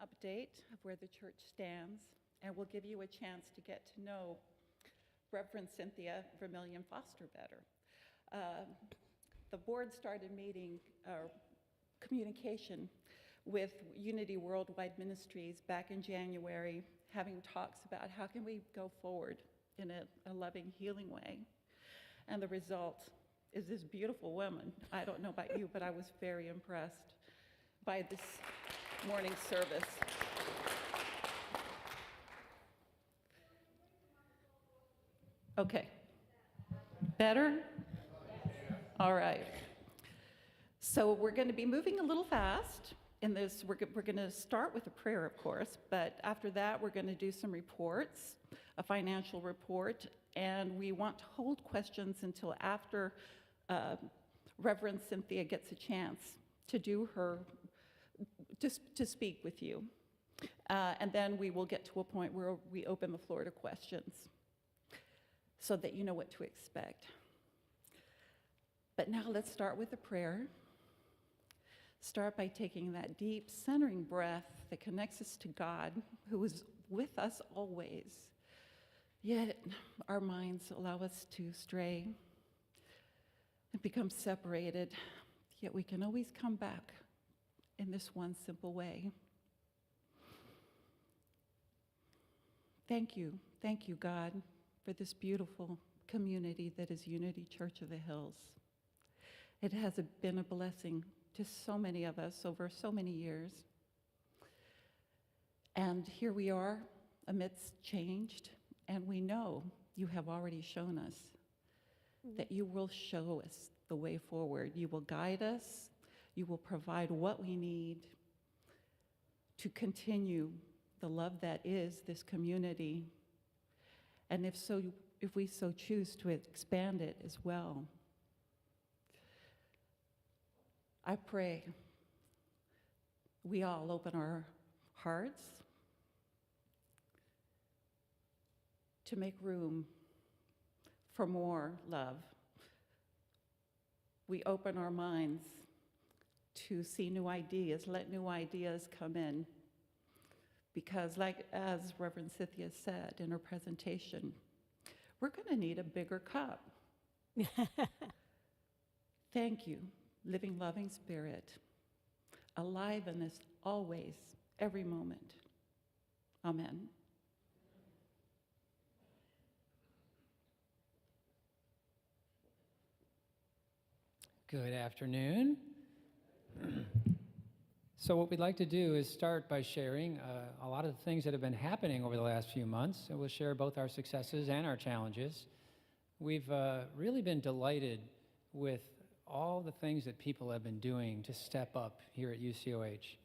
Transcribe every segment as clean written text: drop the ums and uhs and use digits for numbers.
update of where the church stands, and we'll give you a chance to get to know Reverend Cynthia Vermillion Foster better. The board started meeting communication with Unity Worldwide Ministries back in January, having talks about how can we go forward in a loving, healing way. And the result is this beautiful woman. I don't know about you, but I was very impressed by this morning service. Okay. Better? All right. So we're going to be moving a little fast in this. We're going to start with a prayer, of course, but after that, we're going to do some reports, a financial report, and we want to hold questions until after Reverend Cynthia gets a chance to do to speak with you. And then we will get to a point where we open the floor to questions so that you know what to expect. But now let's start with a prayer. Start by taking that deep, centering breath that connects us to God, who is with us always. Yet our minds allow us to stray and become separated, yet we can always come back in this one simple way. Thank you, God, for this beautiful community that is Unity Church of the Hills. It has been a blessing to so many of us over so many years. And here we are amidst change, and we know you have already shown us that you will show us the way forward. You will guide us. You will provide what we need to continue the love that is this community. And if we so choose to expand it as well. I pray we all open our hearts to make room for more love. We open our minds to see new ideas, let new ideas come in. Because as Reverend Cynthia said in her presentation, we're going to need a bigger cup. Thank you, living, loving Spirit, alive in us always, every moment. Amen. Good afternoon. So what we'd like to do is start by sharing a lot of the things that have been happening over the last few months, and we'll share both our successes and our challenges. We've really been delighted with all the things that people have been doing to step up here at UCOH.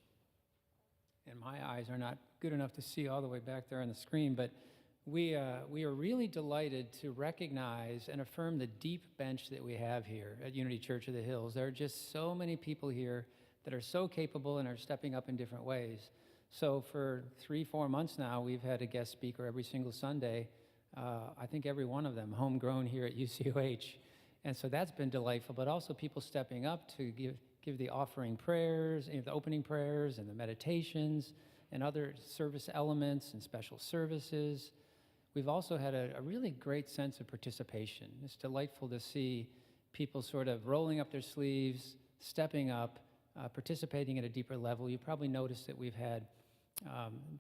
And my eyes are not good enough to see all the way back there on the screen, but we are really delighted to recognize and affirm the deep bench that we have here at Unity Church of the Hills. There are just so many people here that are so capable and are stepping up in different ways. So for 3-4 months now, we've had a guest speaker every single Sunday, I think every one of them homegrown here at UCOH. And so that's been delightful, but also people stepping up to give the offering prayers, the opening prayers and the meditations and other service elements and special services. We've also had a really great sense of participation. It's delightful to see people sort of rolling up their sleeves, stepping up, participating at a deeper level. You probably noticed that we've had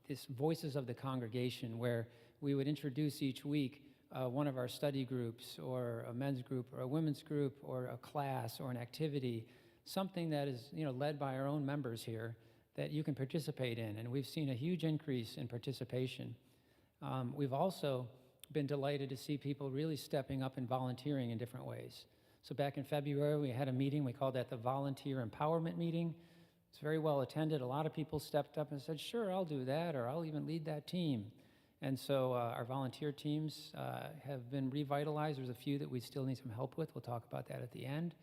this Voices of the Congregation, where we would introduce each week one of our study groups, or a men's group, or a women's group, or a class, or an activity, something that is led by our own members here that you can participate in. And we've seen a huge increase in participation. We've also been delighted to see people really stepping up and volunteering in different ways. So back in February, we had a meeting. We called that the Volunteer Empowerment Meeting. It's very well attended. A lot of people stepped up and said, sure, I'll do that, or I'll even lead that team. And so our volunteer teams have been revitalized. There's a few that we still need some help with. We'll talk about that at the end.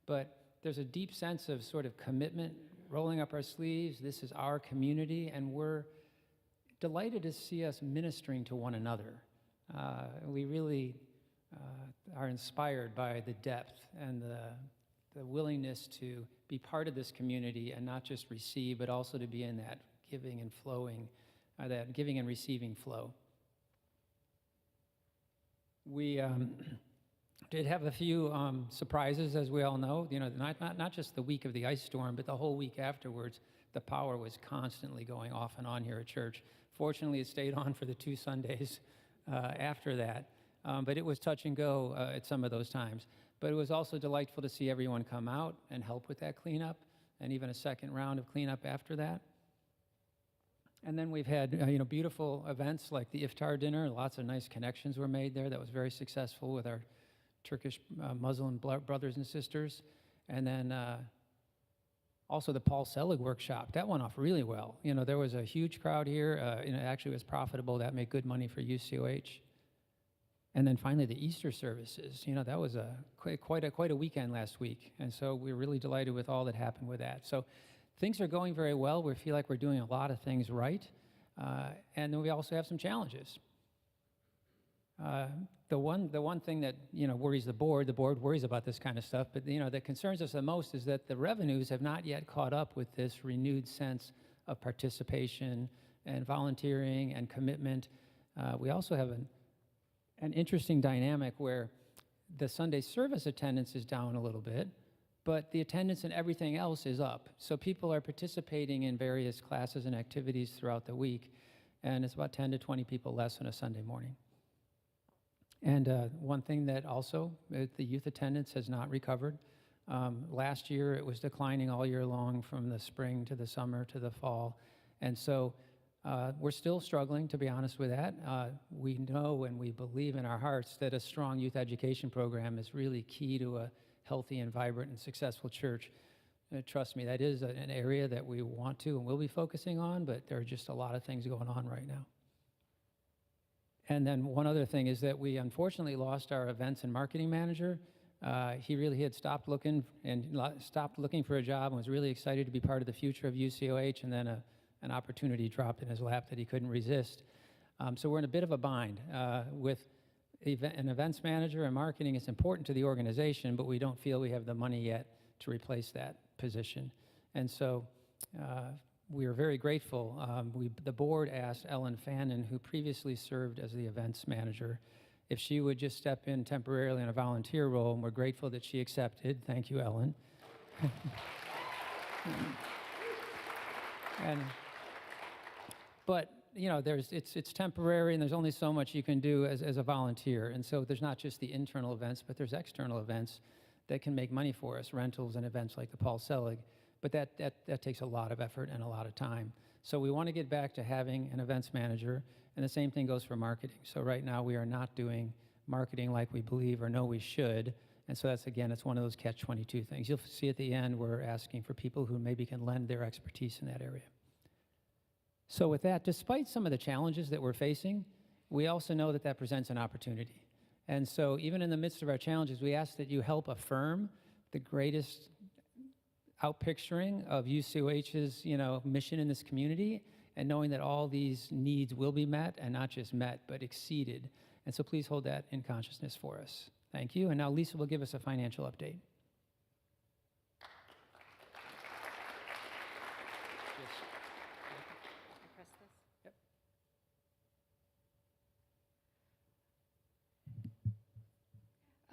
But there's a deep sense of sort of commitment, rolling up our sleeves. This is our community, and we're delighted to see us ministering to one another. We really are inspired by the depth and the willingness to be part of this community and not just receive, but also to be in that giving and flowing, that giving and receiving flow. We did have a few surprises, as we all know. You know, not just the week of the ice storm, but the whole week afterwards. The power was constantly going off and on here at church. Fortunately, it stayed on for the 2 Sundays after that, but it was touch and go at some of those times. But it was also delightful to see everyone come out and help with that cleanup, and even a second round of cleanup after that. And then we've had beautiful events like the iftar dinner. Lots of nice connections were made there. That was very successful with our Turkish Muslim brothers and sisters. And then also the Paul Selig workshop. That went off really well. You know, there was a huge crowd here. It actually was profitable. That made good money for UCOH. And then finally the Easter services. You know, that was quite a weekend last week. And so we're really delighted with all that happened with that. So things are going very well. We feel like we're doing a lot of things right. And then we also have some challenges. The one thing that worries the board worries about this kind of stuff, but that concerns us the most is that the revenues have not yet caught up with this renewed sense of participation and volunteering and commitment. We also have an interesting dynamic where the Sunday service attendance is down a little bit, but the attendance and everything else is up. So people are participating in various classes and activities throughout the week, and it's about 10 to 20 people less on a Sunday morning. And one thing that also, the youth attendance has not recovered. Last year, it was declining all year long from the spring to the summer to the fall. And so we're still struggling, to be honest with that. We know and we believe in our hearts that a strong youth education program is really key to a healthy and vibrant and successful church. Trust me, that is an area that we want to and will be focusing on, but there are just a lot of things going on right now. And then one other thing is that we unfortunately lost our events and marketing manager. He had stopped looking for a job and was really excited to be part of the future of UCOH, and then an opportunity dropped in his lap that he couldn't resist. So we're in a bit of a bind. With an events manager and marketing, it's important to the organization, but we don't feel we have the money yet to replace that position. And so we are very grateful. The board asked Ellen Fannin, who previously served as the events manager, if she would just step in temporarily in a volunteer role, and we're grateful that she accepted. Thank you, Ellen. But it's temporary, and there's only so much you can do as a volunteer. And so there's not just the internal events, but there's external events that can make money for us, rentals and events like the Paul Selig. But that takes a lot of effort and a lot of time. So we want to get back to having an events manager, and the same thing goes for marketing. So right now we are not doing marketing like we believe or know we should, and so it's one of those catch-22 things. You'll see at the end we're asking for people who maybe can lend their expertise in that area. So with that, despite some of the challenges that we're facing, we also know that presents an opportunity. And so even in the midst of our challenges, we ask that you help affirm the greatest outpicturing of UCOH's mission in this community, and knowing that all these needs will be met, and not just met, but exceeded. And so please hold that in consciousness for us. Thank you. And now Lisa will give us a financial update.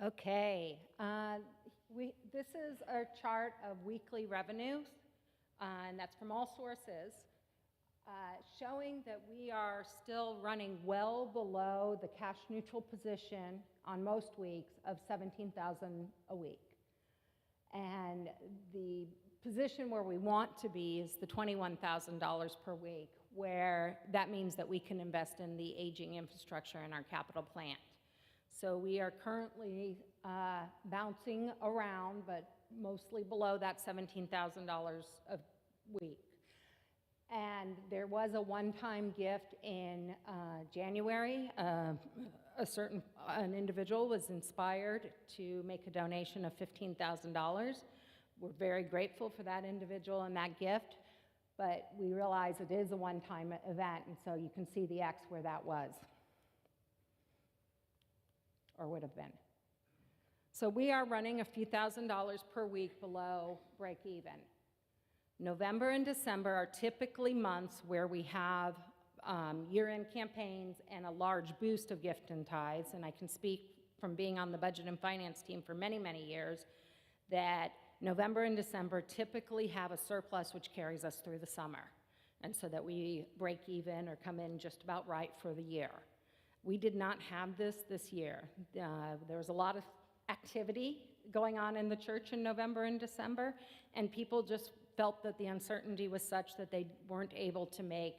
Okay, this is a chart of weekly revenues, and that's from all sources, showing that we are still running well below the cash neutral position on most weeks of $17,000 a week. And the position where we want to be is the $21,000 per week, where that means that we can invest in the aging infrastructure in our capital plant. So we are currently bouncing around, but mostly below that $17,000 a week. And there was a one-time gift in January. An individual was inspired to make a donation of $15,000. We're very grateful for that individual and that gift, but we realize it is a one-time event, and so you can see the X where that was, or would have been. So we are running a few $1,000s per week below break even. November and December are typically months where we have year-end campaigns and a large boost of gift and tithes, and I can speak from being on the budget and finance team for many, many years, that November and December typically have a surplus which carries us through the summer, and so that we break even or come in just about right for the year. We did not have this year. There was a lot of activity going on in the church in November and December, and people just felt that the uncertainty was such that they weren't able to make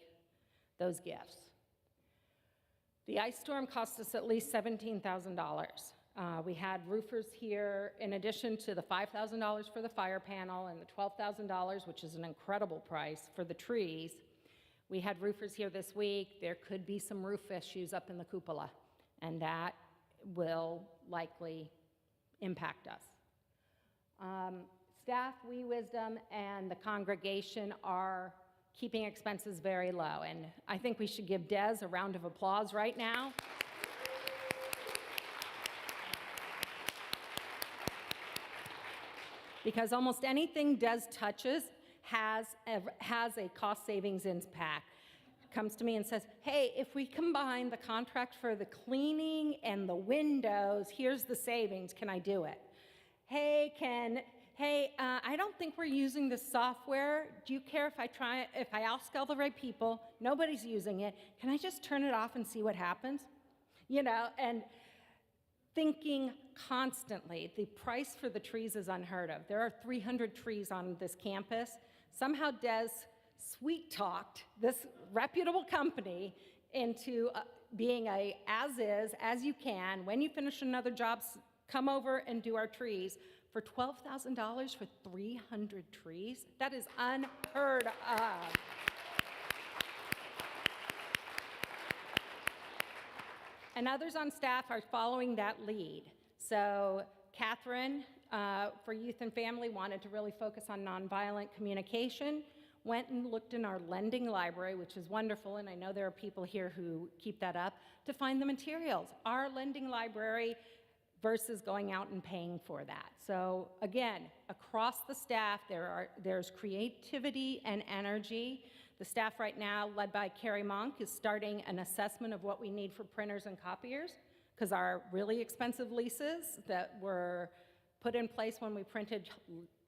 those gifts. The ice storm cost us at least $17,000. We had roofers here, in addition to the $5,000 for the fire panel and the $12,000, which is an incredible price, for the trees. We had roofers here this week. There could be some roof issues up in the cupola, and that will likely impact us. Staff, We Wisdom, and the congregation are keeping expenses very low, and I think we should give Des a round of applause right now. Because almost anything Des touches has a cost savings impact. Comes to me and says, hey, if we combine the contract for the cleaning and the windows, here's the savings, can I do it? Hey, I don't think we're using this software. Do you care if I ask all the right people? Nobody's using it. Can I just turn it off and see what happens? You know, and thinking constantly. The price for the trees is unheard of. There are 300 trees on this campus. Somehow Des sweet-talked this reputable company into being a as-is, as you can. When you finish another job, come over and do our trees. For $12,000 for 300 trees? That is unheard of. And others on staff are following that lead. So Catherine, for Youth and Family, wanted to really focus on nonviolent communication, went and looked in our lending library, which is wonderful, and I know there are people here who keep that up, to find the materials. Our lending library versus going out and paying for that. So again, across the staff, there's creativity and energy. The staff right now, led by Carrie Monk, is starting an assessment of what we need for printers and copiers, because our really expensive leases that were put in place when we printed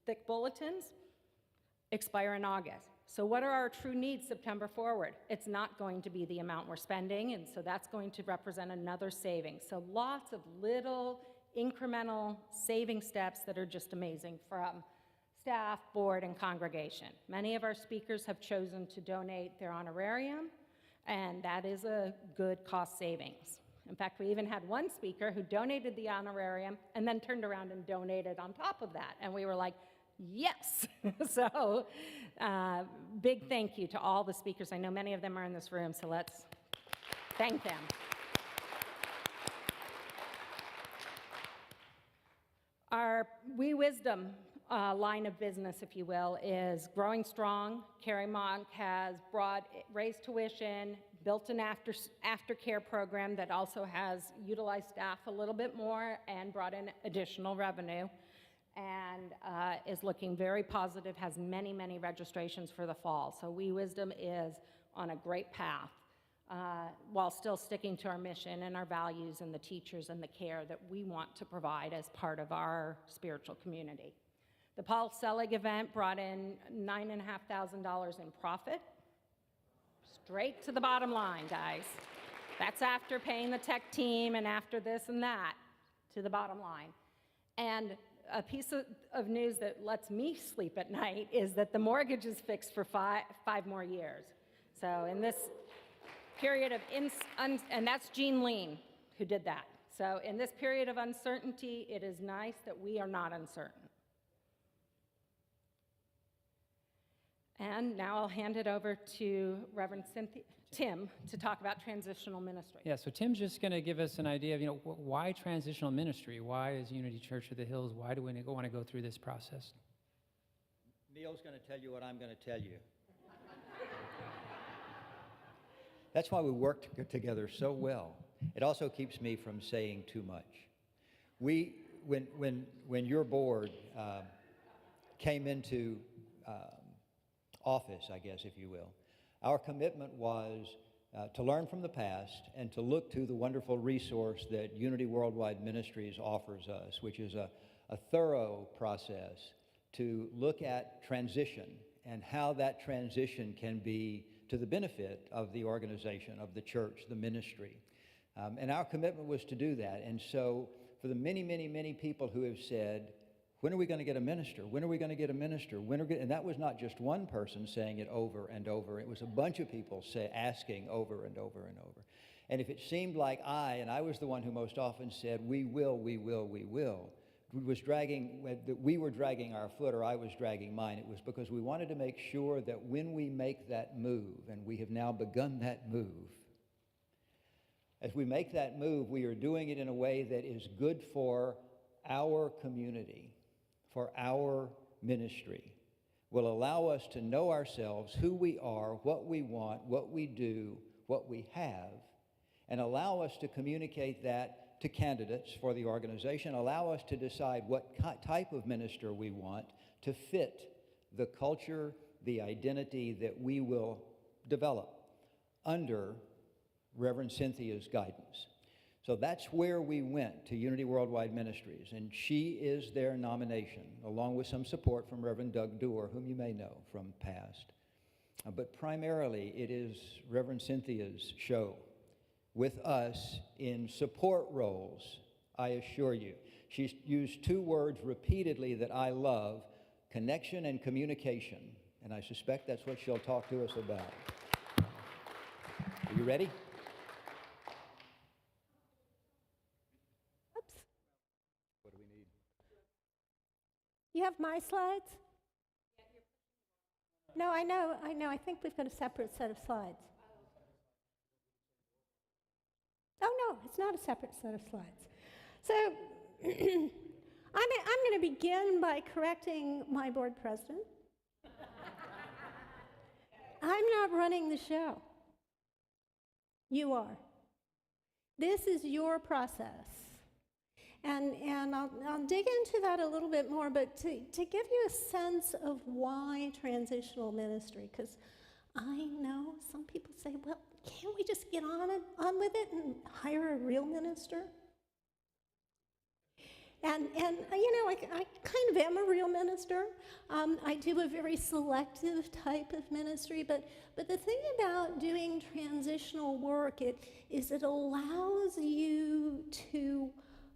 thick bulletins expire in August. So what are our true needs September forward? It's not going to be the amount we're spending, and so that's going to represent another savings. So lots of little incremental saving steps that are just amazing from staff, board, and congregation. Many of our speakers have chosen to donate their honorarium, and that is a good cost savings. In fact, we even had one speaker who donated the honorarium and then turned around and donated on top of that, and we were like, yes. So big thank you to all the speakers. I know many of them are in this room, so let's thank them. Our We Wisdom line of business, if you will, is growing strong. Carrie Monk has raised tuition, built an aftercare program that also has utilized staff a little bit more and brought in additional revenue, and is looking very positive, has many, many registrations for the fall. So We Wisdom is on a great path while still sticking to our mission and our values and the teachers and the care that we want to provide as part of our spiritual community. The Paul Selig event brought in $9,500 in profit. Straight to the bottom line, guys. That's after paying the tech team and after this and that, to the bottom line. And a piece of news that lets me sleep at night is that the mortgage is fixed for five more years. So in this period of, and that's Jean Lean who did that. So in this period of uncertainty, it is nice that we are not uncertain. And now I'll hand it over to Reverend Tim to talk about transitional ministry. Yeah, so Tim's just going to give us an idea of, why transitional ministry? Why is Unity Church of the Hills? Why do we want to go through this process? Neil's going to tell you what I'm going to tell you. That's why we work together so well. It also keeps me from saying too much. When your board came into office, I guess, if you will. Our commitment was to learn from the past and to look to the wonderful resource that Unity Worldwide Ministries offers us, which is a thorough process to look at transition and how that transition can be to the benefit of the organization, of the church, the ministry. And our commitment was to do that. And so for the many, many, many people who have said, when are we going to get a minister? When are we going to get a minister? And that was not just one person saying it over and over. It was a bunch of people asking over and over and over. And if it seemed like and I was the one who most often said, we will, we will, we will, we were dragging our foot, or I was dragging mine, it was because we wanted to make sure that when we make that move, and we have now begun that move, as we make that move, we are doing it in a way that is good for our community, for our ministry, will allow us to know ourselves, who we are, what we want, what we do, what we have, and allow us to communicate that to candidates for the organization, allow us to decide what type of minister we want to fit the culture, the identity that we will develop under Reverend Cynthia's guidance. So that's where we went to Unity Worldwide Ministries, and she is their nomination, along with some support from Reverend Doug Doerr, whom you may know from past. But primarily, it is Reverend Cynthia's show with us in support roles, I assure you. She's used two words repeatedly that I love, connection and communication, and I suspect that's what she'll talk to us about. Are you ready? What do we need? You have my slides? No, I know. I think we've got a separate set of slides. Oh, no, it's not a separate set of slides. So I'm going to begin by correcting my board president. I'm not running the show. You are. This is your process. And I'll dig into that a little bit more, but to give you a sense of why transitional ministry, because I know some people say, well, can't we just get on with it and hire a real minister? And you know, I kind of am a real minister. I do a very selective type of ministry, but the thing about doing transitional work is it allows you to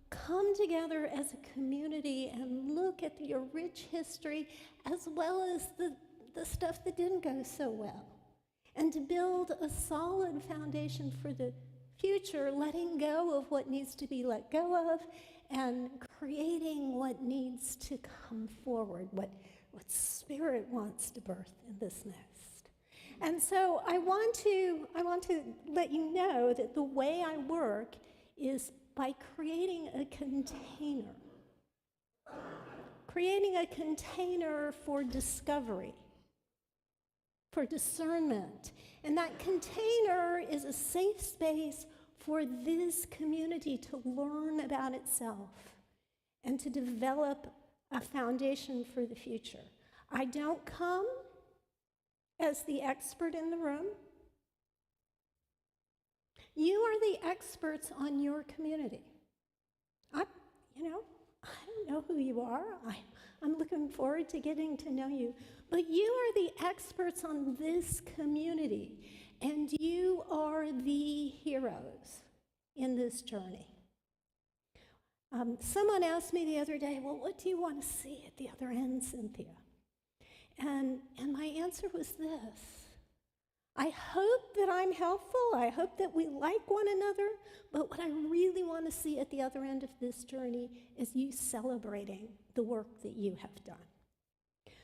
come together as a community and look at your rich history as well as the stuff that didn't go so well, and to build a solid foundation for the future, letting go of what needs to be let go of and creating what needs to come forward, what Spirit wants to birth in this nest. And so I want to let you know that the way I work is by creating a container for discovery, for discernment. And that container is a safe space for this community to learn about itself and to develop a foundation for the future. I don't come as the expert in the room. You are the experts on your community. I don't know who you are. I'm looking forward to getting to know you. But you are the experts on this community, and you are the heroes in this journey. Someone asked me the other day, well, what do you want to see at the other end, Cynthia? And my answer was this. I hope that I'm helpful. I hope that we like one another. But what I really want to see at the other end of this journey is you celebrating the work that you have done.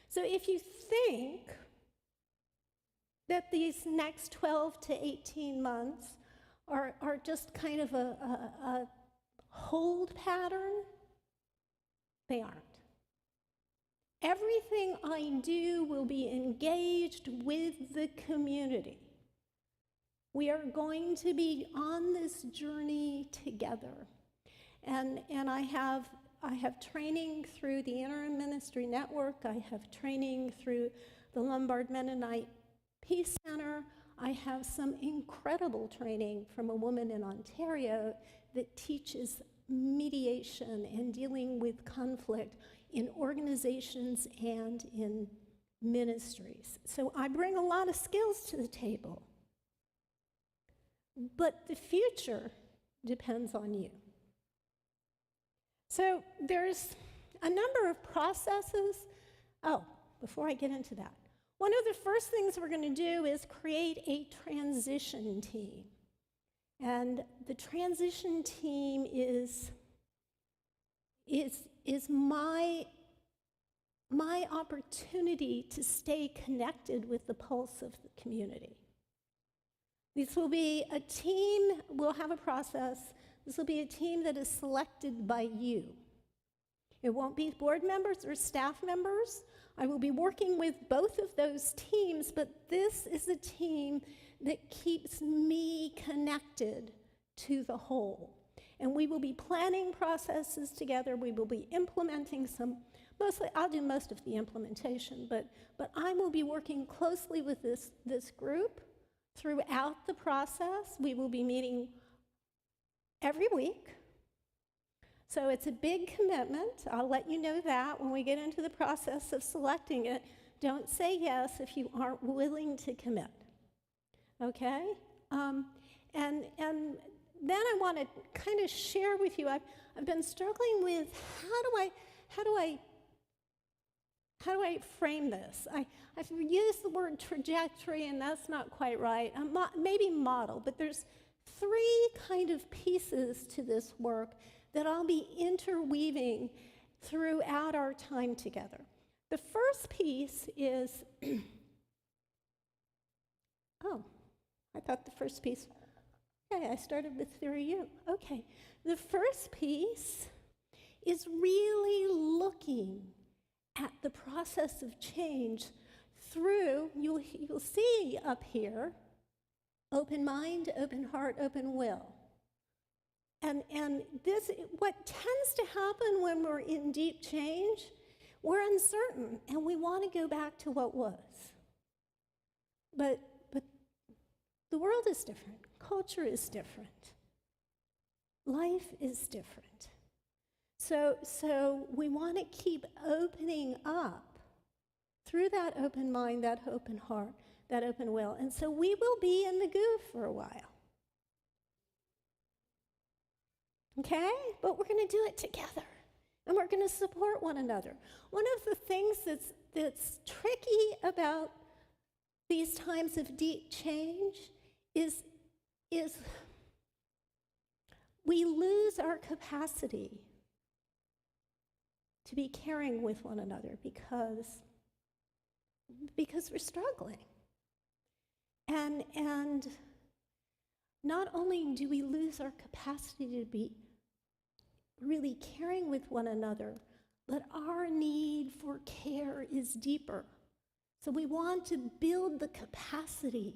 So if you think that these next 12 to 18 months are just kind of a hold pattern, they aren't. Everything I do will be engaged with the community. We are going to be on this journey together. And I have training through the Interim Ministry Network. I have training through the Lombard Mennonite Peace Center. I have some incredible training from a woman in Ontario that teaches mediation and dealing with conflict in organizations and in ministries. So I bring a lot of skills to the table. But the future depends on you. So there's a number of processes. Oh, before I get into that, one of the first things we're going to do is create a transition team. And the transition team is my opportunity to stay connected with the pulse of the community. This will be a team, we'll have a process. This will be a team that is selected by you. It won't be board members or staff members. I will be working with both of those teams, but this is a team that keeps me connected to the whole. And we will be planning processes together. We will be implementing I'll do most of the implementation, but I will be working closely with this group throughout the process. We will be meeting every week. So it's a big commitment. I'll let you know that when we get into the process of selecting it. Don't say yes if you aren't willing to commit. Okay? And then I want to kind of share with you, I've been struggling with how do I frame this? I've used the word trajectory, and that's not quite right. Maybe model, but there's three kind of pieces to this work that I'll be interweaving throughout our time together. The first piece is, oh, I thought the first piece, okay, I started with through you. Okay, the first piece is really looking at the process of change through, you'll see up here, open mind, open heart, open will. And this, what tends to happen when we're in deep change, we're uncertain and we want to go back to what was. But the world is different, culture is different, life is different. So we want to keep opening up through that open mind, that open heart, that open will. And so we will be in the goo for a while. Okay? But we're going to do it together. And we're going to support one another. One of the things that's tricky about these times of deep change is we lose our capacity to be caring with one another because we're struggling. And not only do we lose our capacity to be really caring with one another, but our need for care is deeper. So we want to build the capacity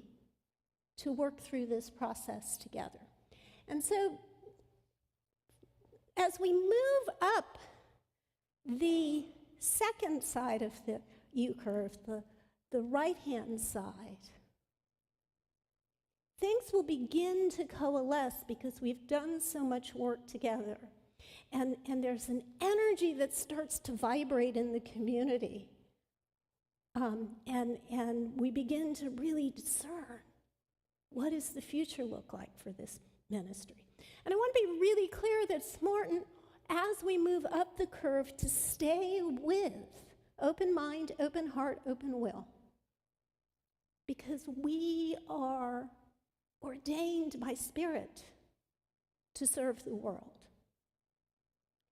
to work through this process together. And so as we move up the second side of the U-curve, the right-hand side, things will begin to coalesce because we've done so much work together. And there's an energy that starts to vibrate in the community. And we begin to really discern, what does the future look like for this ministry? And I want to be really clear that it's important as we move up the curve to stay with open mind, open heart, open will. Because we are ordained by Spirit to serve the world.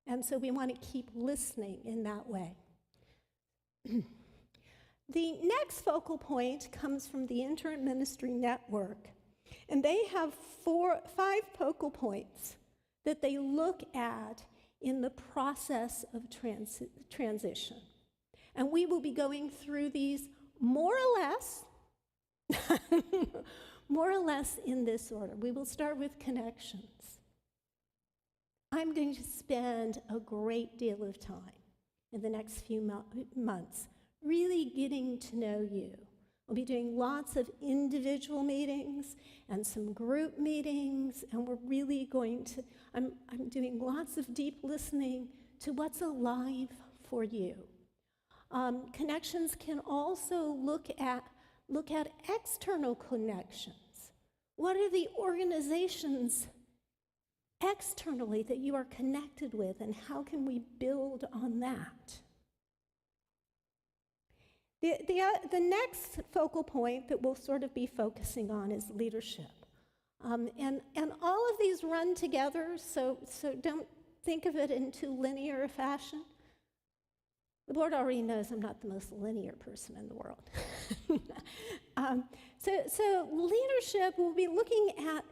And so we want to keep listening in that way. The next focal point comes from the Inter-Ministry Network. And they have 5 focal points that they look at in the process of transition. And we will be going through these more or less in this order. We will start with connections. I'm going to spend a great deal of time in the next few months really getting to know you. We'll be doing lots of individual meetings and some group meetings, and we're really going to, I'm doing lots of deep listening to what's alive for you. Connections can also look at external connections. What are the organizations externally that you are connected with, and how can we build on that? The next focal point that we'll sort of be focusing on is leadership. And all of these run together, so don't think of it in too linear a fashion. The board already knows I'm not the most linear person in the world. So leadership, we'll be looking at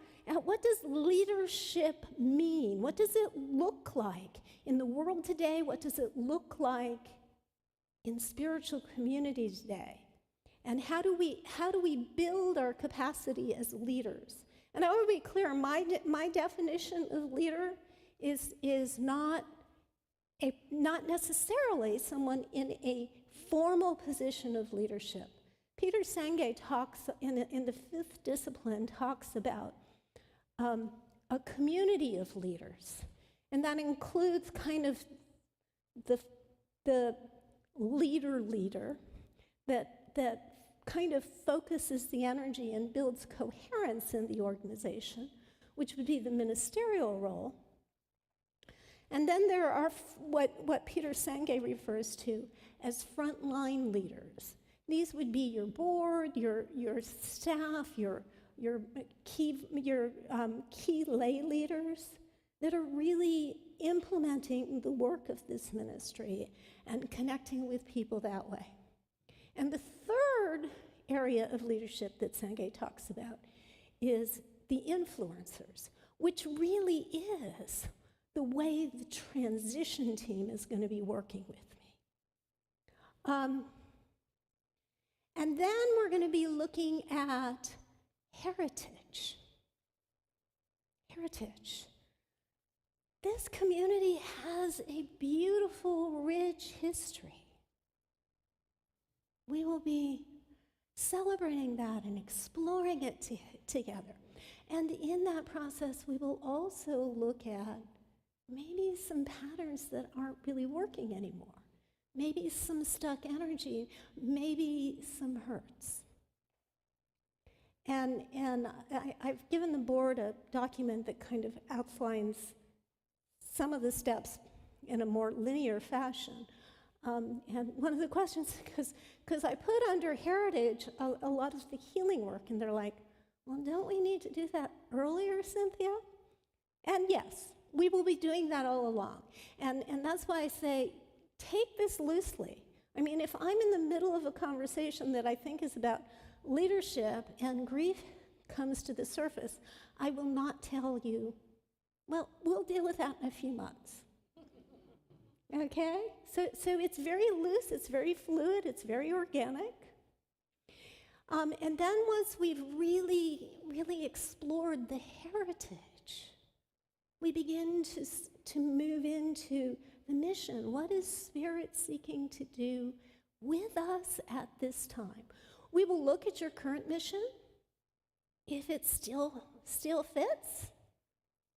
what does leadership mean? What does it look like in the world today? What does it look like in spiritual communities today? And how do we build our capacity as leaders? And I want to be clear, my definition of leader is not necessarily someone in a formal position of leadership. Peter Senge talks in the fifth discipline talks about a community of leaders, and that includes kind of the leader that kind of focuses the energy and builds coherence in the organization, which would be the ministerial role. And then there are what Peter Senge refers to as frontline leaders. These would be your board, your staff, your key lay leaders that are really implementing the work of this ministry and connecting with people that way. And the third area of leadership that Senge talks about is the influencers, which really is the way the transition team is going to be working with me. And then we're going to be looking at heritage. Heritage. This community has a beautiful, rich history. We will be celebrating that and exploring it together. And in that process, we will also look at maybe some patterns that aren't really working anymore. Maybe some stuck energy, maybe some hurts. And I've given the board a document that kind of outlines some of the steps in a more linear fashion. And one of the questions, because I put under heritage a lot of the healing work, and they're like, well, don't we need to do that earlier, Cynthia? And yes, we will be doing that all along. And that's why I say, take this loosely. I mean, if I'm in the middle of a conversation that I think is about leadership and grief comes to the surface, I will not tell you, well, we'll deal with that in a few months. Okay? So it's very loose, it's very fluid, it's very organic. And then once we've really, really explored the heritage, we begin to move into the mission. What is Spirit seeking to do with us at this time? We will look at your current mission. If it still fits,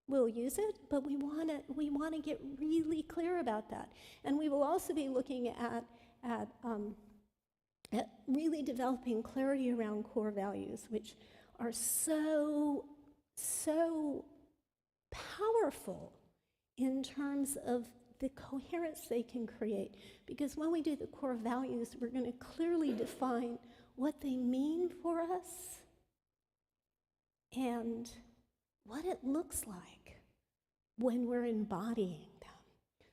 we'll use it, but we want to get really clear about that. And we will also be looking at really developing clarity around core values, which are so powerful in terms of the coherence they can create. Because when we do the core values, we're going to clearly define what they mean for us and what it looks like when we're embodying them,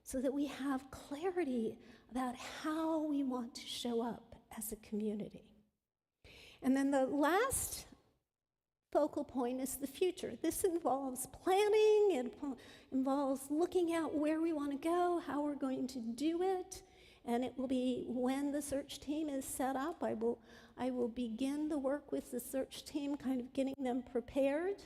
so that we have clarity about how we want to show up as a community. And then the last focal point is the future. This involves planning, it involves looking at where we want to go, how we're going to do it, and it will be when the search team is set up. I will begin the work with the search team, kind of getting them prepared,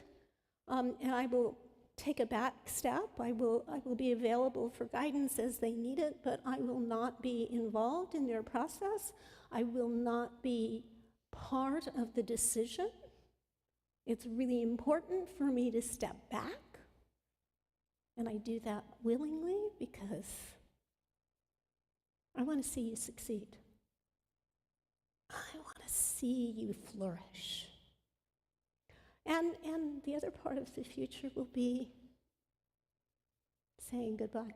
and I will take a back step. I will be available for guidance as they need it, but I will not be involved in their process. I will not be part of the decision. It's really important for me to step back, and I do that willingly because I want to see you succeed. I want to see you flourish. And the other part of the future will be saying goodbye.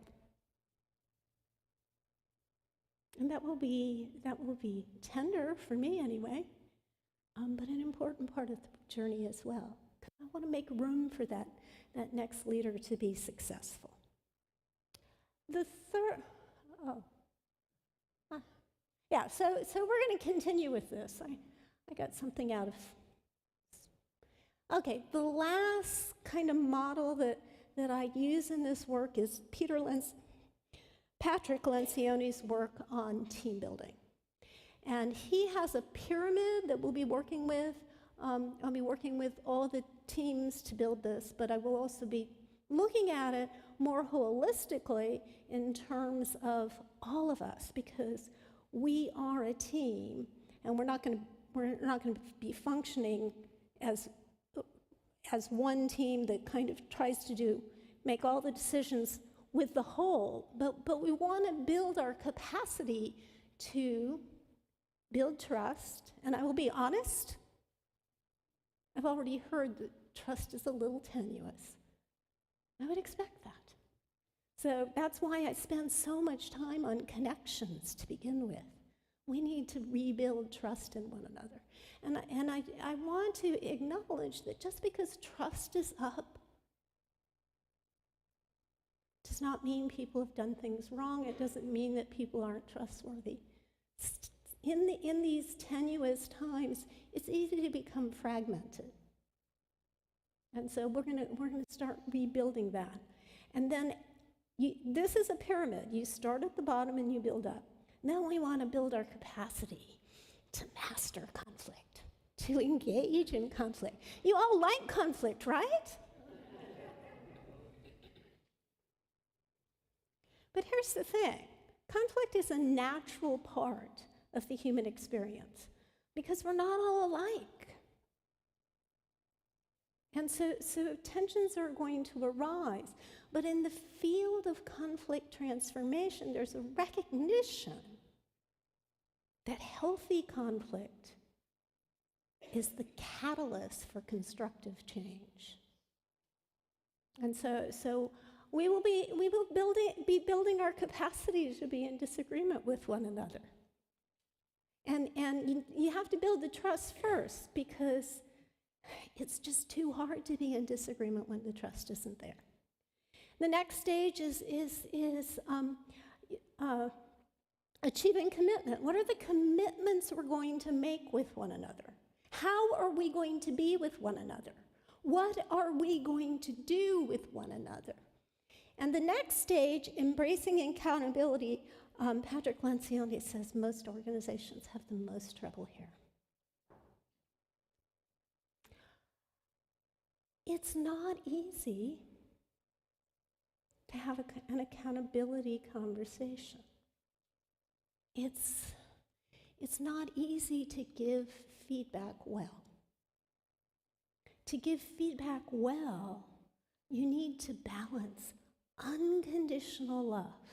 And that will be tender for me anyway, but an important part of the journey as well. Because I want to make room for that next leader to be successful. The third, so we're going to continue with this. I got something out of. Okay, the last kind of model that I use in this work is Patrick Lencioni's work on team building. And he has a pyramid that we'll be working with. I'll be working with all the teams to build this, but I will also be looking at it more holistically in terms of all of us, because we are a team, and we're not going to be functioning as one team that kind of tries to make all the decisions with the whole, but we want to build our capacity to build trust. And I will be honest, I've already heard that trust is a little tenuous. I would expect that. So that's why I spend so much time on connections to begin with. We need to rebuild trust in one another. And I want to acknowledge that just because trust is up does not mean people have done things wrong. It doesn't mean that people aren't trustworthy. In these tenuous times, it's easy to become fragmented. And so we're gonna start rebuilding that. And then this is a pyramid. You start at the bottom and you build up. Now we want to build our capacity to master conflict, to engage in conflict. You all like conflict, right? But here's the thing. Conflict is a natural part of the human experience because we're not all alike. And so tensions are going to arise. But in the field of conflict transformation, there's a recognition that healthy conflict is the catalyst for constructive change. And so we will be building our capacity to be in disagreement with one another. And you have to build the trust first, because it's just too hard to be in disagreement when the trust isn't there. The next stage is achieving commitment. What are the commitments we're going to make with one another? How are we going to be with one another? What are we going to do with one another? And the next stage, embracing accountability, Patrick Lencioni says most organizations have the most trouble here. It's not easy to have an accountability conversation. It's not easy to give feedback well. To give feedback well, you need to balance unconditional love,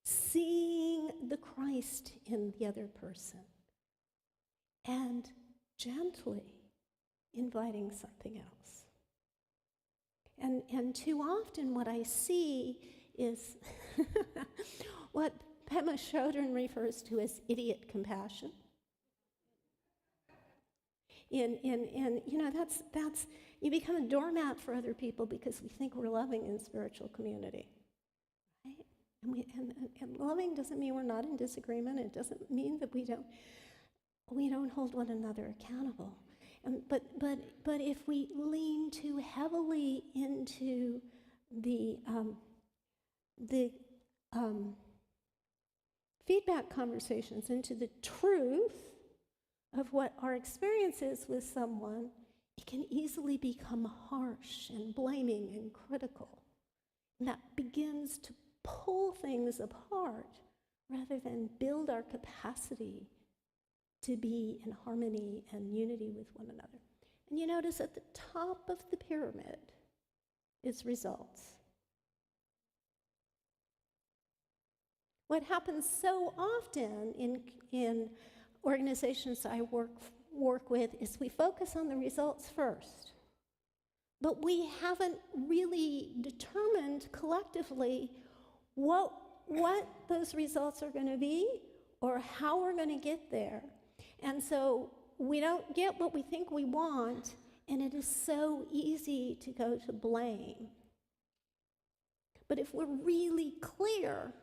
seeing the Christ in the other person, and gently inviting something else. And too often what I see is what Pema Chodron refers to as idiot compassion. That's you become a doormat for other people because we think we're loving in spiritual community, right? And loving doesn't mean we're not in disagreement. It doesn't mean that we don't hold one another accountable. But if we lean too heavily into the feedback conversations, into the truth of what our experience is with someone, it can easily become harsh and blaming and critical. And that begins to pull things apart rather than build our capacity to be in harmony and unity with one another. And you notice at the top of the pyramid is results. What happens so often in organizations I work with is we focus on the results first, but we haven't really determined collectively what those results are going to be or how we're going to get there. And so we don't get what we think we want, and it is so easy to go to blame. But if we're really clear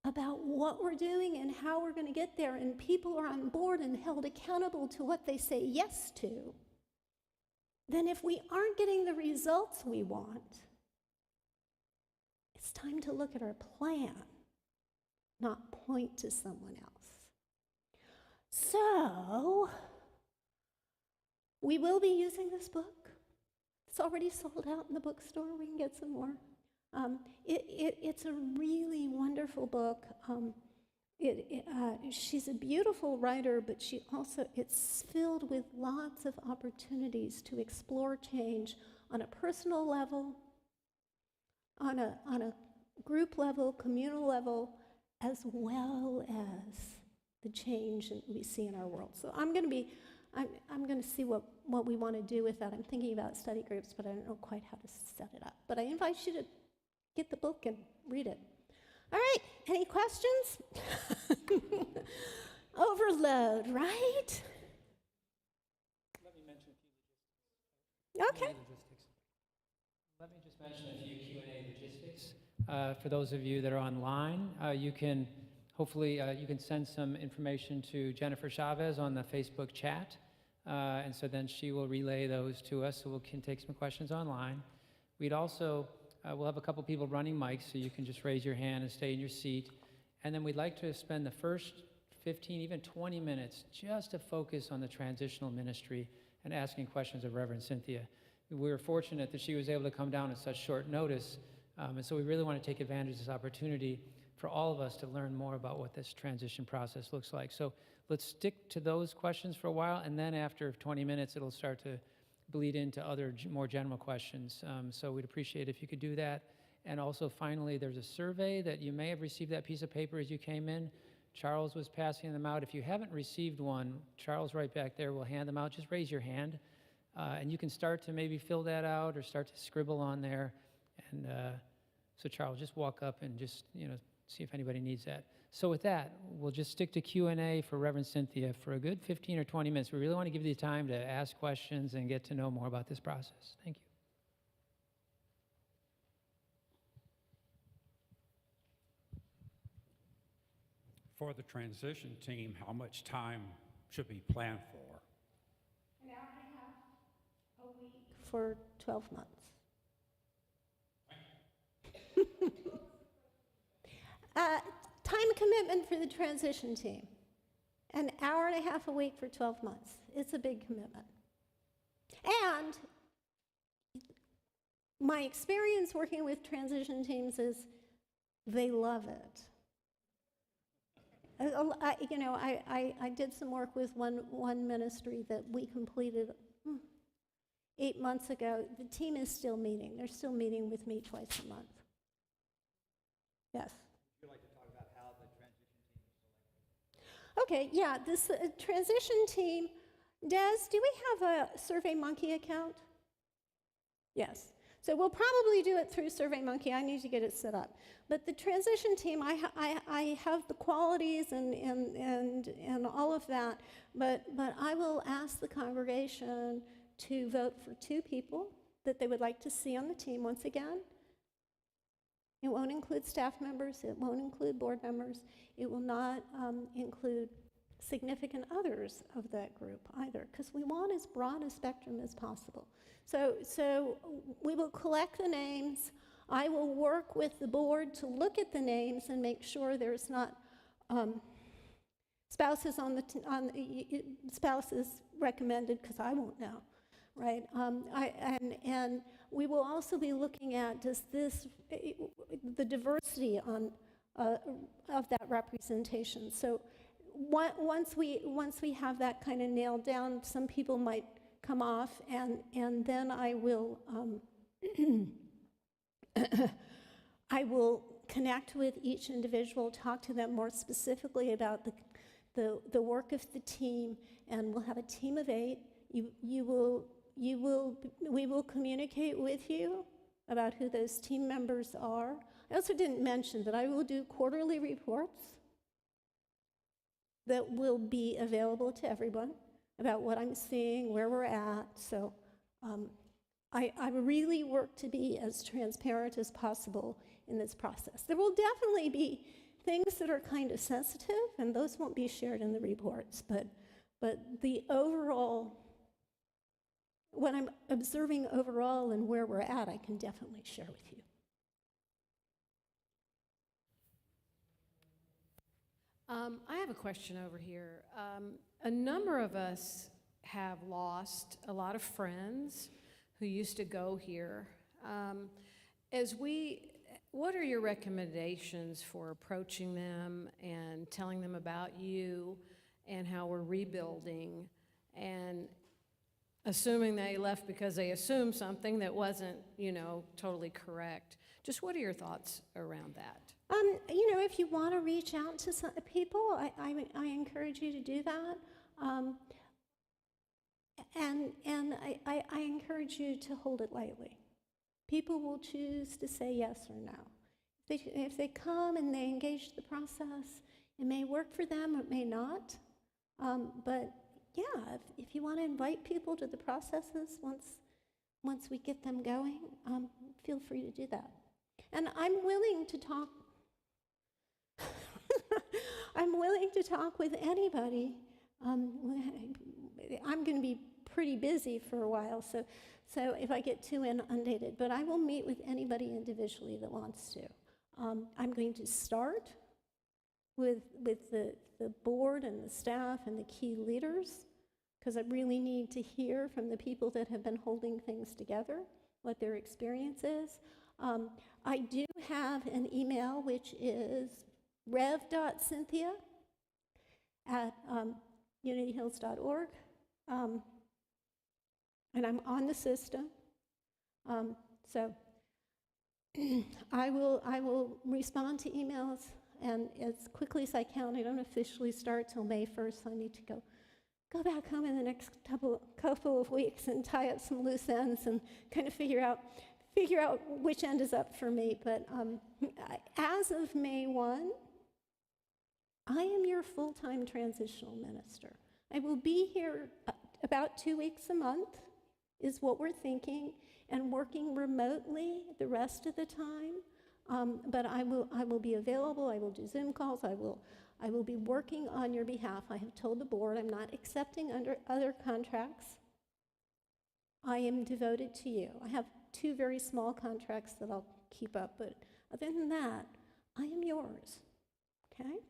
about what we're doing and how we're going to get there, and people are on board and held accountable to what they say yes to, then if we aren't getting the results we want, it's time to look at our plan, not point to someone else. So, we will be using this book. It's already sold out in the bookstore. We can get some more. It's a really wonderful book. She's a beautiful writer, but it's filled with lots of opportunities to explore change on a personal level, on a group level, communal level, as well as the change that we see in our world. So I'm going to see what we want to do with that. I'm thinking about study groups, but I don't know quite how to set it up. But I invite you to get the book and read it. All right, any questions? Overload, right? Let me mention a few Okay. logistics. Let me just mention a few Q&A logistics. For those of you that are online, you can hopefully you can send some information to Jennifer Chavez on the Facebook chat, and so then she will relay those to us, so we can take some questions online. We'd also we'll have a couple people running mics, so you can just raise your hand and stay in your seat. And then we'd like to spend the first 15, even 20 minutes just to focus on the transitional ministry and asking questions of Reverend Cynthia. We were fortunate that she was able to come down at such short notice, and so we really want to take advantage of this opportunity for all of us to learn more about what this transition process looks like. So let's stick to those questions for a while, and then after 20 minutes, it'll start to bleed into other more general questions. So we'd appreciate if you could do that. And also, finally, there's a survey that you may have received that piece of paper as you came in. Charles was passing them out. If you haven't received one, Charles right back there will hand them out. Just raise your hand, and you can start to maybe fill that out or start to scribble on there. And so Charles, just walk up and just, see if anybody needs that. So with that, we'll just stick to Q&A for Reverend Cynthia for a good 15 or 20 minutes. We really want to give you the time to ask questions and get to know more about this process. Thank you. For the transition team, how much time should be planned for? An hour and a half a week for 12 months. Time commitment for the transition team. An hour and a half a week for 12 months. It's a big commitment. And my experience working with transition teams is they love it. I did some work with one ministry that we completed 8 months ago. The team is still meeting. They're still meeting with me twice a month. Yes. Would you like to talk about how the transition team is selected? Okay, yeah, this transition team, Des, do we have a SurveyMonkey account? Yes. So we'll probably do it through SurveyMonkey. I need to get it set up. But the transition team, I have the qualities and all of that, but I will ask the congregation to vote for 2 people that they would like to see on the team once again. It won't include staff members. It won't include board members. It will not include significant others of that group either, because we want as broad a spectrum as possible. So we will collect the names. I will work with the board to look at the names and make sure there's not spouses spouses recommended, because I won't know. right? And we will also be looking at the diversity of that representation. So once we have that kind of nailed down, some people might come off, and then I will I will connect with each individual, talk to them more specifically about the work of the team, and we'll have a team of 8. We will communicate with you about who those team members are. I also didn't mention that I will do quarterly reports that will be available to everyone about what I'm seeing, where we're at. So I really work to be as transparent as possible in this process. There will definitely be things that are kind of sensitive, and those won't be shared in the reports, but the overall, what I'm observing overall and where we're at, I can definitely share with you. I have a question over here. A number of us have lost a lot of friends who used to go here. What are your recommendations for approaching them and telling them about you and how we're rebuilding, and assuming they left because they assumed something that wasn't, totally correct? Just what are your thoughts around that? If you want to reach out to some people, I encourage you to do that. And I encourage you to hold it lightly. People will choose to say yes or no. If they come and they engage the process, it may work for them, or it may not. But yeah, if you want to invite people to the processes once we get them going, feel free to do that. And I'm willing to talk. I'm willing to talk with anybody. I'm going to be pretty busy for a while, so if I get too inundated, but I will meet with anybody individually that wants to. I'm going to start with the board and the staff and the key leaders, because I really need to hear from the people that have been holding things together, what their experience is. I do have an email, which is rev.cynthia@unityhills.org, and I'm on the system. So I will respond to emails, and as quickly as I can. I don't officially start till May 1st, so I need to go back home in the next couple of weeks and tie up some loose ends and kind of figure out which end is up for me. But as of May 1, I am your full-time transitional minister. I will be here about 2 weeks a month, is what we're thinking, and working remotely the rest of the time. But I will be available. I will do Zoom calls. I will be working on your behalf. I have told the board I'm not accepting under other contracts. I am devoted to you. I have 2 very small contracts that I'll keep up, but other than that, I am yours. Okay?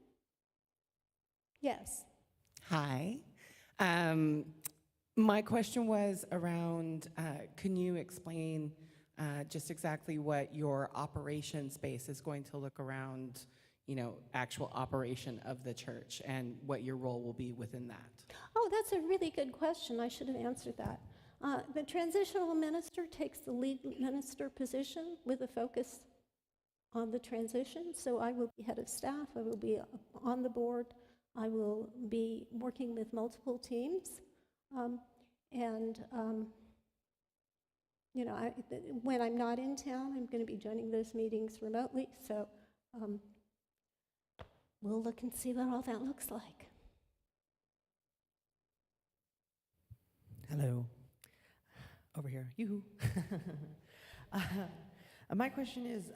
Yes. Hi. My question was around, can you explain just exactly what your operation space is going to look around, actual operation of the church, and what your role will be within that? Oh, that's a really good question. I should have answered that. The transitional minister takes the lead minister position with a focus on the transition. So I will be head of staff. I will be on the board. I will be working with multiple teams. When I'm not in town, I'm going to be joining those meetings remotely. So we'll look and see what all that looks like. Hello. Over here. Yoo-hoo. My question is,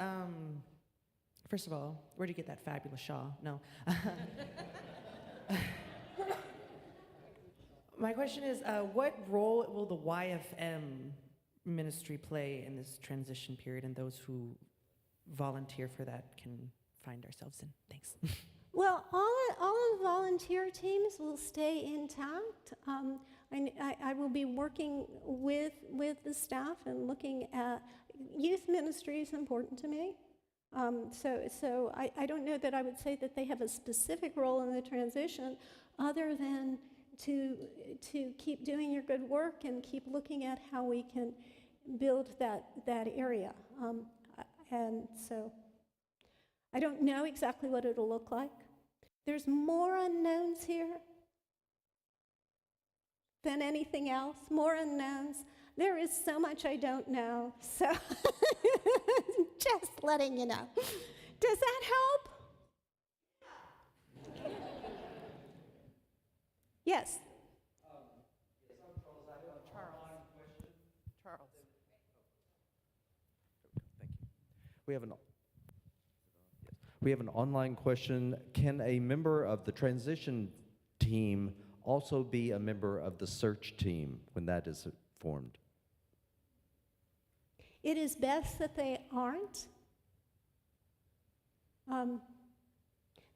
first of all, where'd you get that fabulous shawl? No. My question is, what role will the YFM ministry play in this transition period, and those who volunteer for that can find ourselves in? Thanks. Well, all the volunteer teams will stay intact. I will be working with the staff and looking at youth ministry is important to me. So I don't know that I would say that they have a specific role in the transition other than to keep doing your good work and keep looking at how we can build that area. And so I don't know exactly what it'll look like. There's more unknowns here than anything else, more unknowns. There is so much I don't know, so just letting you know. Does that help? Yes. Charles. Thank you. We have an online question. Can a member of the transition team also be a member of the search team when that is formed? It is best that they aren't.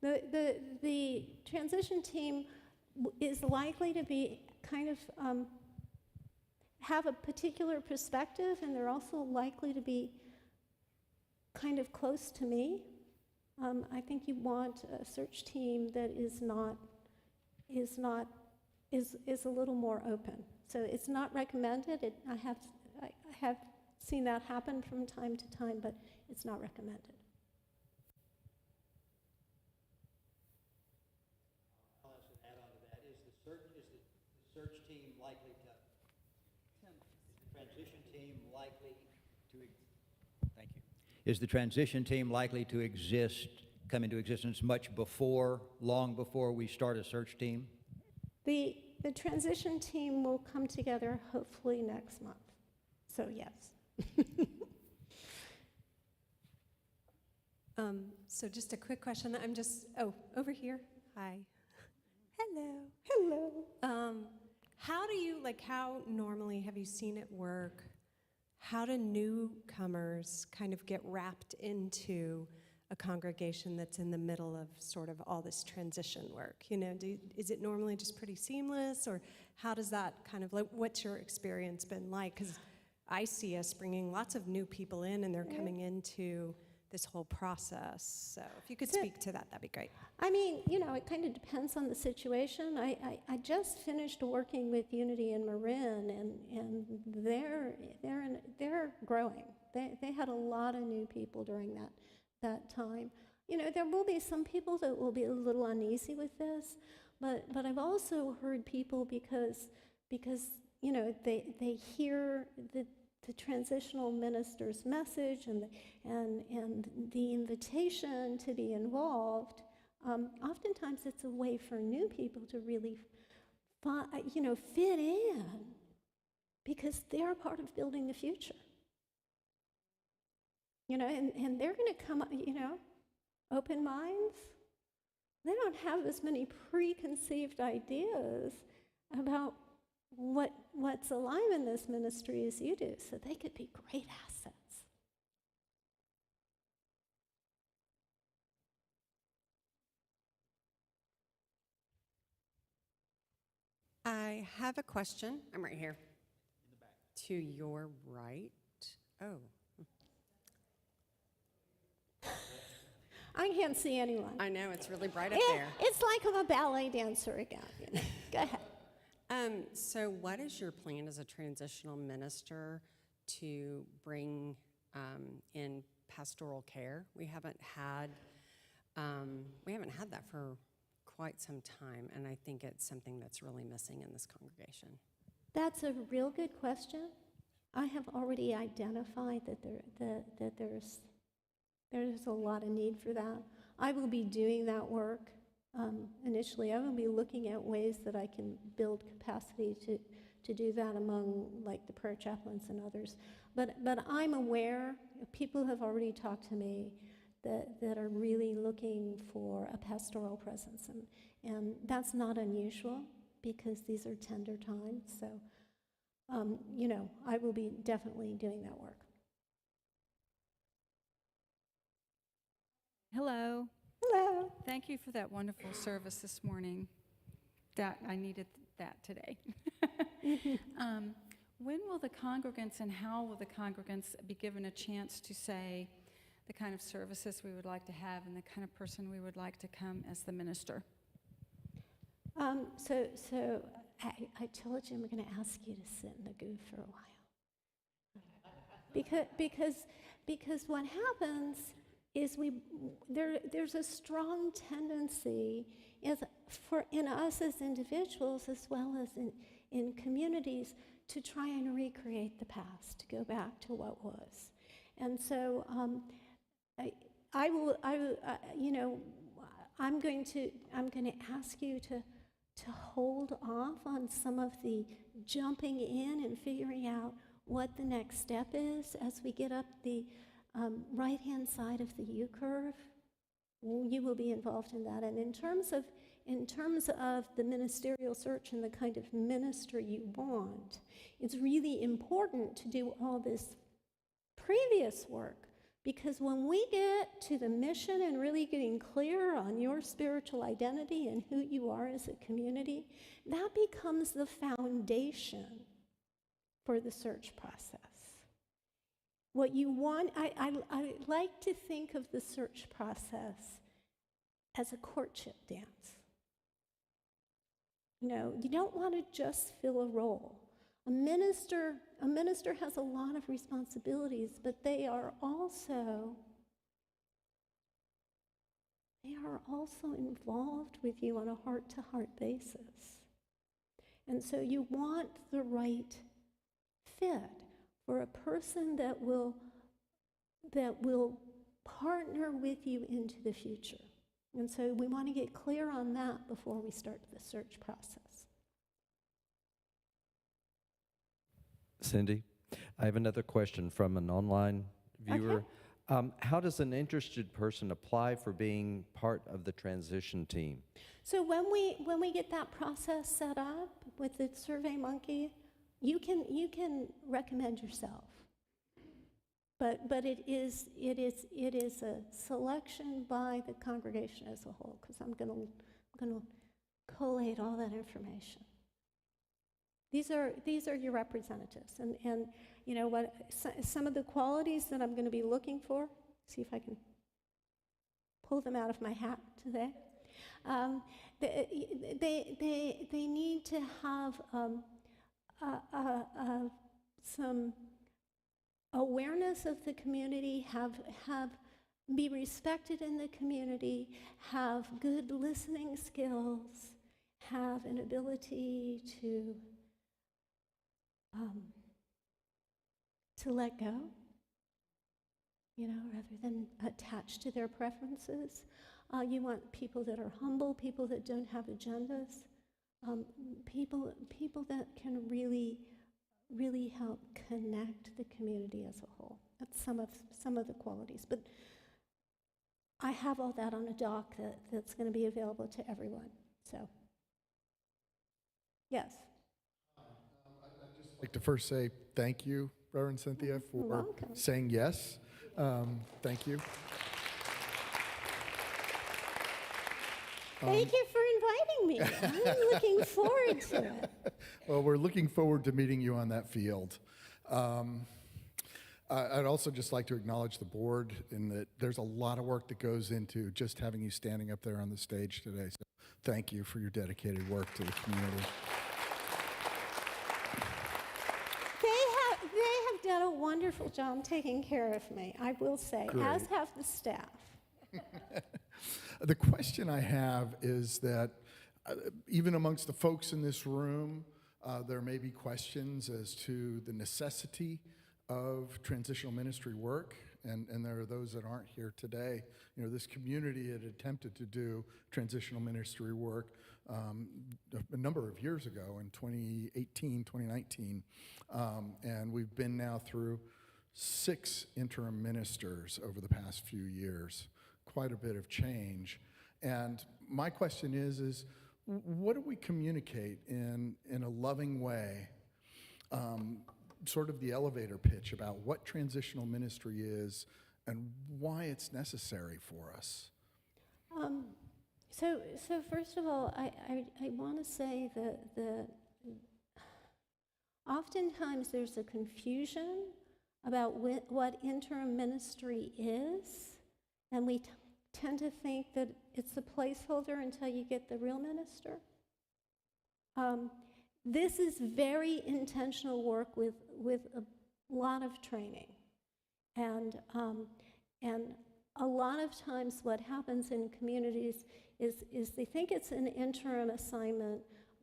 The transition team is likely to be kind of have a particular perspective, and they're also likely to be kind of close to me. I think you want a search team that is a little more open. So it's not recommended. I have seen that happen from time to time, but it's not recommended. I'll also add on to that. Is the search team likely to, is the transition team likely to, thank you. Is the transition team likely to come into existence long before we start a search team? The transition team will come together hopefully next month. So yes. So just a quick question. Over here. Hi. Hello. Hello. How normally have you seen it work? How do newcomers kind of get wrapped into a congregation that's in the middle of sort of all this transition work? Is it normally just pretty seamless, or how does that kind of, what's your experience been like? Because I see us bringing lots of new people in, and they're coming into this whole process. So if you could speak to that, that'd be great. I mean, it kind of depends on the situation. I just finished working with Unity in Marin, and they're growing. They had a lot of new people during that time. There will be some people that will be a little uneasy with this, but I've also heard people because they hear the transitional minister's message and the invitation to be involved. Oftentimes it's a way for new people to really fit in, because they're a part of building the future. And they're going to come, open minds. They don't have as many preconceived ideas about what's alive in this ministry as you do, so they could be great assets. I have a question. I'm right here. In the back. To your right. Oh. I can't see anyone. I know, it's really bright up there. It's like I'm a ballet dancer again. Go ahead. So what is your plan as a transitional minister to bring in pastoral care? We haven't had that for quite some time, and I think it's something that's really missing in this congregation. That's a real good question. I have already identified that there's a lot of need for that. I will be doing that work. Initially, I will be looking at ways that I can build capacity to do that among, like, the prayer chaplains and others. But I'm aware, people have already talked to me that are really looking for a pastoral presence, and that's not unusual because these are tender times. So, I will be definitely doing that work. Hello. Hello. Thank you for that wonderful service this morning. That I needed that today. When will the congregants and how will the congregants be given a chance to say the kind of services we would like to have and the kind of person we would like to come as the minister? So I told you I'm going to ask you to sit in the goo for a while. Because what happens is there's a strong tendency in us as individuals as well as in communities to try and recreate the past, to go back to what was. And so I'm going to ask you to hold off on some of the jumping in and figuring out what the next step is as we get up the right-hand side of the U curve. You will be involved in that. And in terms of the ministerial search and the kind of minister you want, it's really important to do all this previous work, because when we get to the mission and really getting clear on your spiritual identity and who you are as a community, that becomes the foundation for the search process. What you want, I like to think of the search process as a courtship dance. You don't want to just fill a role. A minister has a lot of responsibilities, but they are also involved with you on a heart-to-heart basis. And so you want the right fit for a person that will partner with you into the future. And so we want to get clear on that before we start the search process. Cindy, I have another question from an online viewer. Okay. How does an interested person apply for being part of the transition team? So when we get that process set up with the SurveyMonkey, you can recommend yourself. But it is a selection by the congregation as a whole, because I'm going to collate all that information. These are your representatives, and you know what? Some of the qualities that I'm going to be looking for. See if I can pull them out of my hat today. They need to have some awareness of the community, be respected in the community, have good listening skills, have an ability to let go, rather than attach to their preferences. You want people that are humble, people that don't have agendas, people that can really help connect the community as a whole. That's some of the qualities. But I have all that on a doc that's going to be available to everyone. So, yes. I'd just like to first say thank you, Reverend Cynthia, You're for welcome. saying yes. Thank you. Thank you for inviting me. I'm looking forward to it. Well, we're looking forward to meeting you on that field. I'd also just like to acknowledge the board in that there's a lot of work that goes into just having you standing up there on the stage today. So thank you for your dedicated work to the community. They have done a wonderful job taking care of me, I will say, Great. as have the staff. The question I have is that even amongst the folks in this room, there may be questions as to the necessity of transitional ministry work, and there are those that aren't here today. This community had attempted to do transitional ministry work a number of years ago in 2018, 2019, and we've been now through 6 interim ministers over the past few years. Quite a bit of change. And my question is what do we communicate in a loving way, sort of the elevator pitch about what transitional ministry is and why it's necessary for us? So first of all, I want to say that oftentimes there's a confusion about what interim ministry is, and we tend to think that it's a placeholder until you get the real minister. This is very intentional work with a lot of training, and a lot of times what happens in communities is they think it's an interim assignment,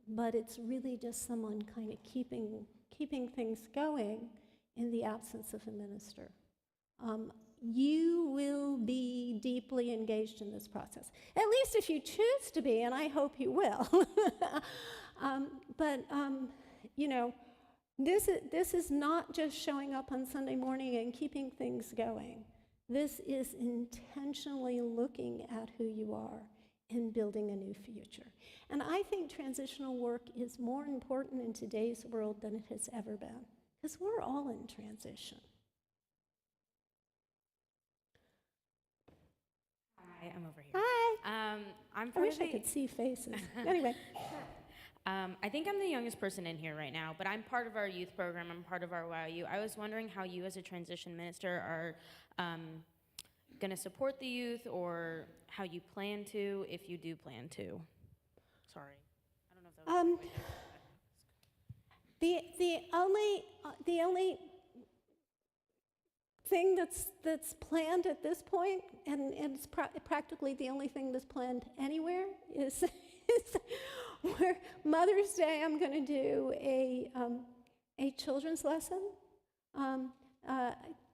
but it's really just someone kind of keeping things going in the absence of a minister. You will be deeply engaged in this process, at least if you choose to be, and I hope you will. But you know, this is not just showing up on Sunday morning and keeping things going. This is intentionally looking at who you are and building a new future. And I think transitional work is more important in today's world than it has ever been, because we're all in transition. Hi, I'm over here. Hi. I'm I wish I could see faces. Anyway. I think I'm the youngest person in here right now, but I'm part of our youth program. I'm part of our YU. I was wondering how you as a transition minister are going to support the youth, or how you plan to, if you do plan to. Sorry. I don't know if that was the right answer. The only thing that's planned at this point, and it's practically the only thing that's planned anywhere, is where Mother's Day I'm going to do a children's lesson.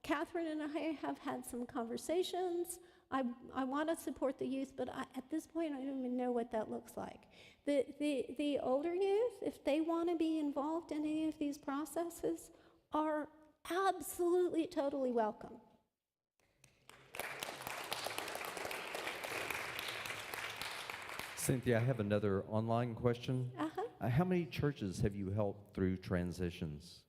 Catherine and I have had some conversations. I want to support the youth, but at this point I don't even know what that looks like. The older youth, if they want to be involved in any of these processes, are absolutely, totally welcome. Cynthia, I have another online question. How many churches have you helped through transitions?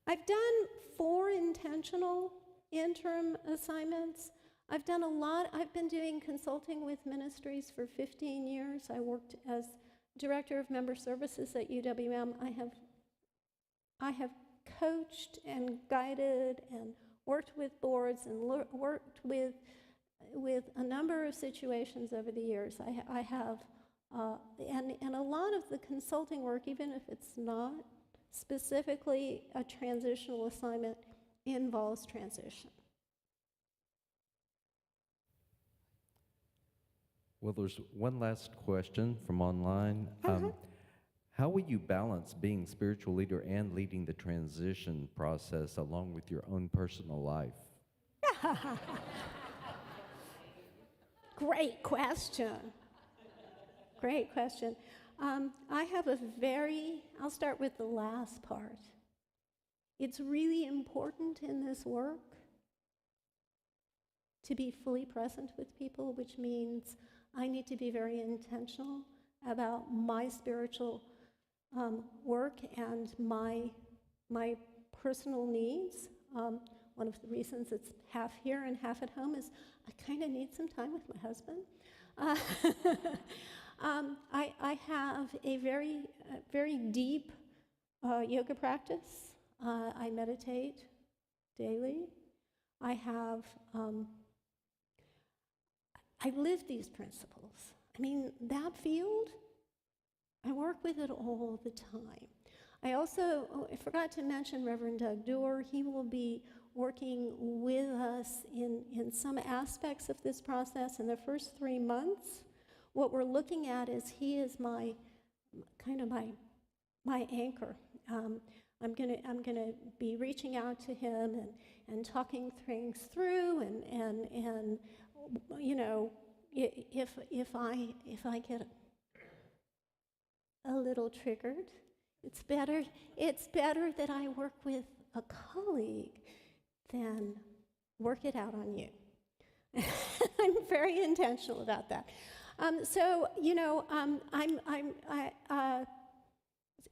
I've done 4 intentional interim assignments. I've done a lot. I've been doing consulting with ministries for 15 years. I worked as director of member services at UWM. I have coached and guided and worked with boards and worked with a number of situations over the years. I have, and a lot of the consulting work, even if it's not specifically a transitional assignment, involves transition. Well, there's one last question from online. How will you balance being spiritual leader and leading the transition process along with your own personal life? Great question. Great question. I have I'll start with the last part. It's really important in this work to be fully present with people, which means I need to be very intentional about my spiritual work and my personal needs. One of the reasons it's half here and half at home is I kind of need some time with my husband. I have a very deep yoga practice. I meditate daily. I live these principles. I mean, that field, I work with it all the time. I forgot to mention Reverend Doug Doerr. He will be working with us in some aspects of this process in the first 3 months. What we're looking at is he is my anchor. I'm gonna be reaching out to him and talking things through, and you know, if I get a little triggered, it's better that I work with a colleague than work it out on you. I'm very intentional about that. So you know,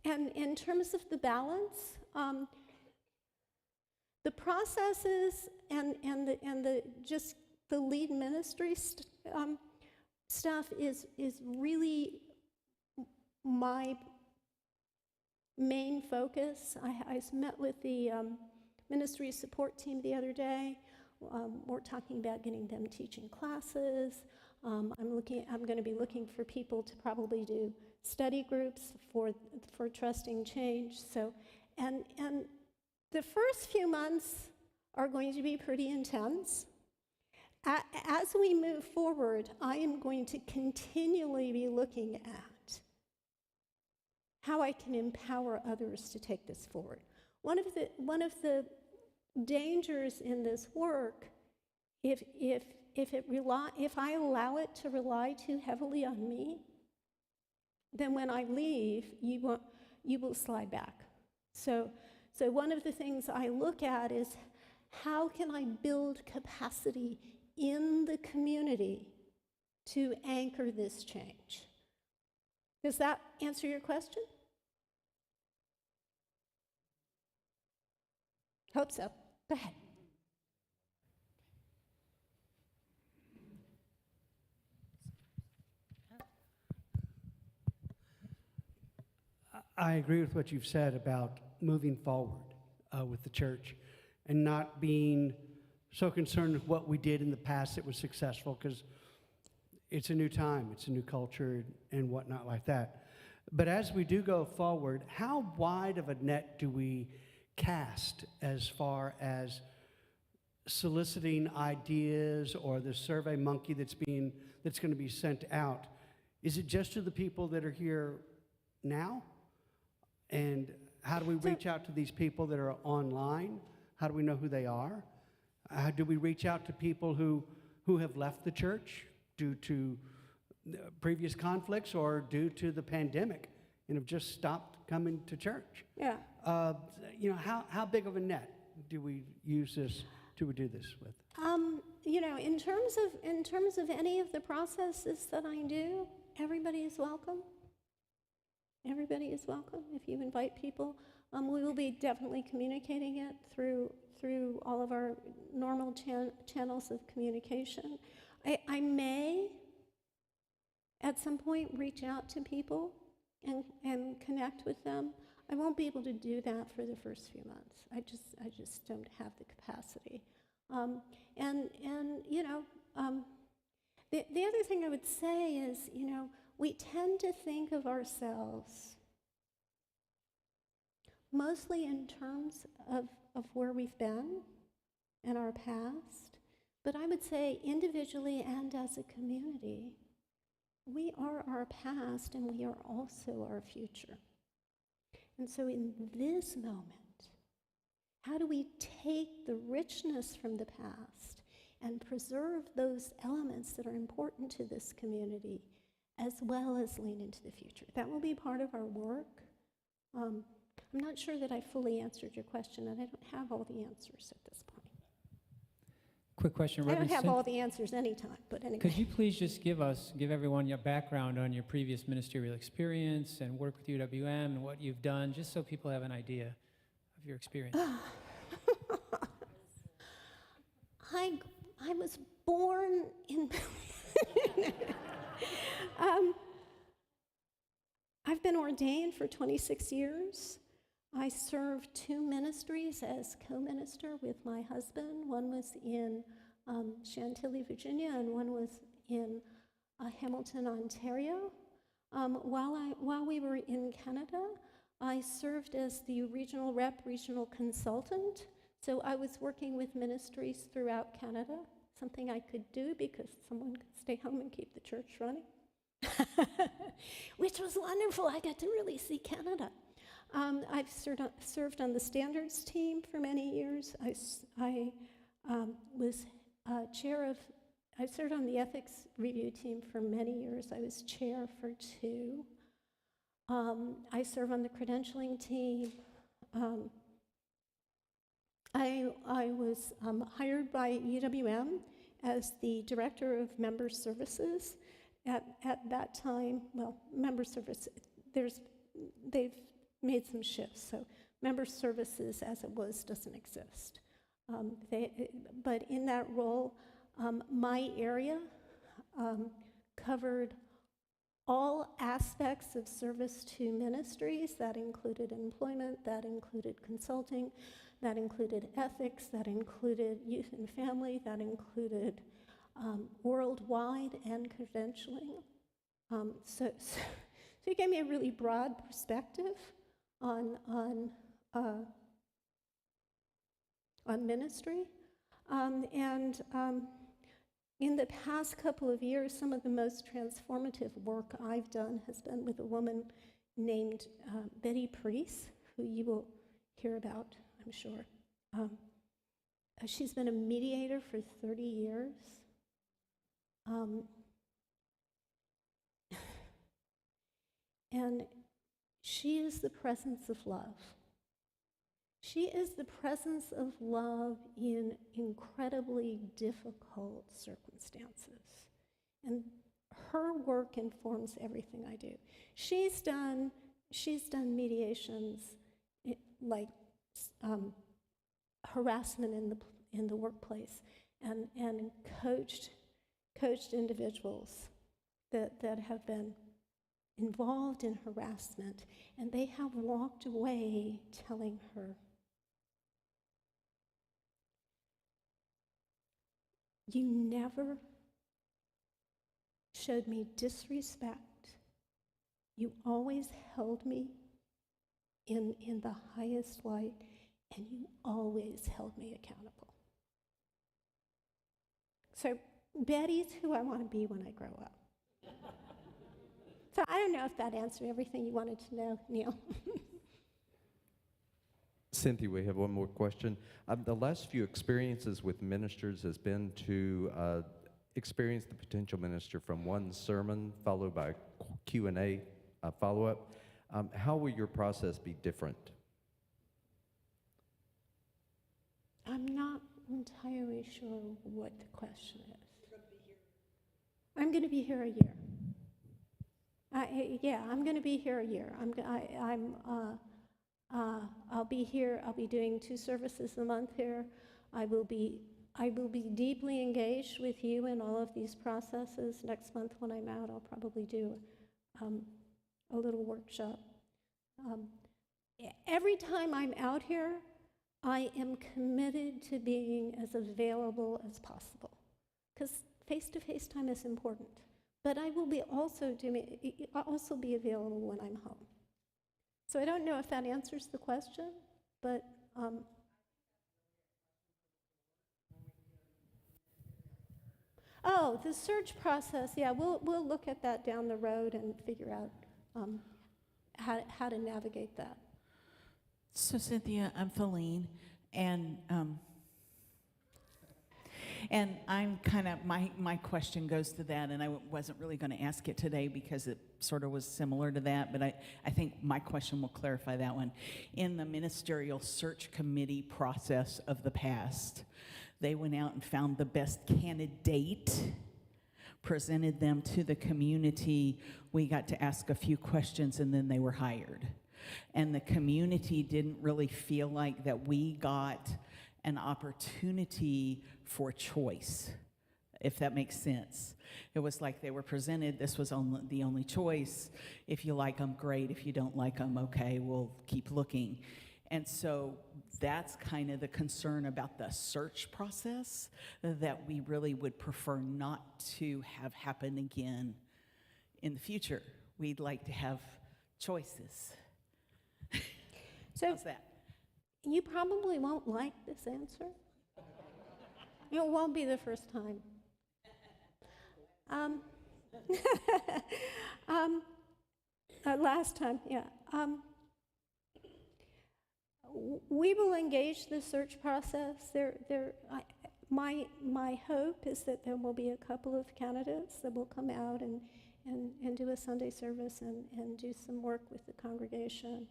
and in terms of the balance, the processes and the lead ministry stuff is really my main focus. I met with the ministry support team the other day. We're talking about getting them teaching classes. I'm going to be looking for people to probably do study groups for trusting change. So, and the first few months are going to be pretty intense. As we move forward, I am going to continually be looking at how I can empower others to take this forward. One of the dangers in this work, if I allow it to rely too heavily on me, then when I leave, you will slide back. So one of the things I look at is how can I build capacity in the community to anchor this change? Does that answer your question? Hope so. Go ahead. I agree with what you've said about moving forward with the church and not being so concerned with what we did in the past that was successful, because it's a new time, it's a new culture and whatnot like that. But as we do go forward, how wide of a net do we cast as far as soliciting ideas or the survey monkey that's going to be sent out? Is it just to the people that are here now? And how do we reach out to these people that are online? How do we know who they are? How do we reach out to people who have left the church due to previous conflicts or due to the pandemic and have just stopped coming to church? Yeah. How big of a net do we use this? Do we do this with? In terms of any of the processes that I do, everybody is welcome. Everybody is welcome. If you invite people, we will be definitely communicating it through all of our normal channels of communication. I may, at some point, reach out to people and connect with them. I won't be able to do that for the first few months. I just don't have the capacity. The other thing I would say is, we tend to think of ourselves mostly in terms of where we've been in our past, but I would say individually and as a community, we are our past and we are also our future. And so in this moment, how do we take the richness from the past and preserve those elements that are important to this community, as well as lean into the future? That will be part of our work. I'm not sure that I fully answered your question, and I don't have all the answers at this point. Quick question, I don't Reverend have Cynthia. all the answers anytime, but anyway. Could you please just give everyone your background on your previous ministerial experience and work with UWM and what you've done, just so people have an idea of your experience? I was born in... I've been ordained for 26 years. I served 2 ministries as co-minister with my husband. One was in Chantilly, Virginia, and one was in Hamilton, Ontario. While we were in Canada, I served as the regional rep, regional consultant. So I was working with ministries throughout Canada, something I could do because someone could stay home and keep the church running, which was wonderful. I got to really see Canada. I've served on the standards team for many years. I served on the ethics review team for many years. I was chair for 2. I serve on the credentialing team. I was hired by UWM as the director of member services. At that time, well, member service, they've made some shifts, so member services as it was doesn't exist. But in that role, my area covered all aspects of service to ministries. That included employment, that included consulting, that included ethics, that included youth and family, that included worldwide and credentialing. So he gave me a really broad perspective on ministry. In the past couple of years, some of the most transformative work I've done has been with a woman named Betty Priest, who you will hear about, I'm sure. She's been a mediator for 30 years. And she is the presence of love. She is the presence of love in incredibly difficult circumstances. And her work informs everything I do. She's done mediations like harassment in the workplace and coached individuals that have been involved in harassment, and they have walked away telling her, "You never showed me disrespect. You always held me in the highest light, and you always held me accountable." So Betty's who I want to be when I grow up. So I don't know if that answered everything you wanted to know, Neil. Cynthia, we have one more question. The last few experiences with ministers has been to experience the potential minister from one sermon followed by Q&A follow-up. How will your process be different? I'm not entirely sure what the question is. I'm going to be here a year. Yeah, I'm going to be here a year. I'll be here. I'll be doing 2 services a month here. I will be deeply engaged with you in all of these processes. Next month when I'm out, I'll probably do a little workshop. Every time I'm out here, I am committed to being as available as possible, because face-to-face time is important. But I will be also be available when I'm home. So I don't know if that answers the question, but oh, the search process. Yeah, we'll look at that down the road and figure out how to navigate that. So Cynthia, I'm Feline, and I'm kind of, my question goes to that, and I wasn't really going to ask it today because it sort of was similar to that, but I think my question will clarify that one. In the ministerial search committee process of the past, they went out and found the best candidate, presented them to the community. We got to ask a few questions, and then they were hired. And the community didn't really feel like that we got an opportunity for choice, if that makes sense. It was like they were presented, this was the only choice. If you like them, great. If you don't like them, okay, we'll keep looking. And so that's kind of the concern about the search process that we really would prefer not to have happen again in the future. We'd like to have choices. So how's that? You probably won't like this answer. It won't be the first time. Last time, yeah. We will engage the search process. My hope is that there will be a couple of candidates that will come out and do a Sunday service and do some work with the congregation.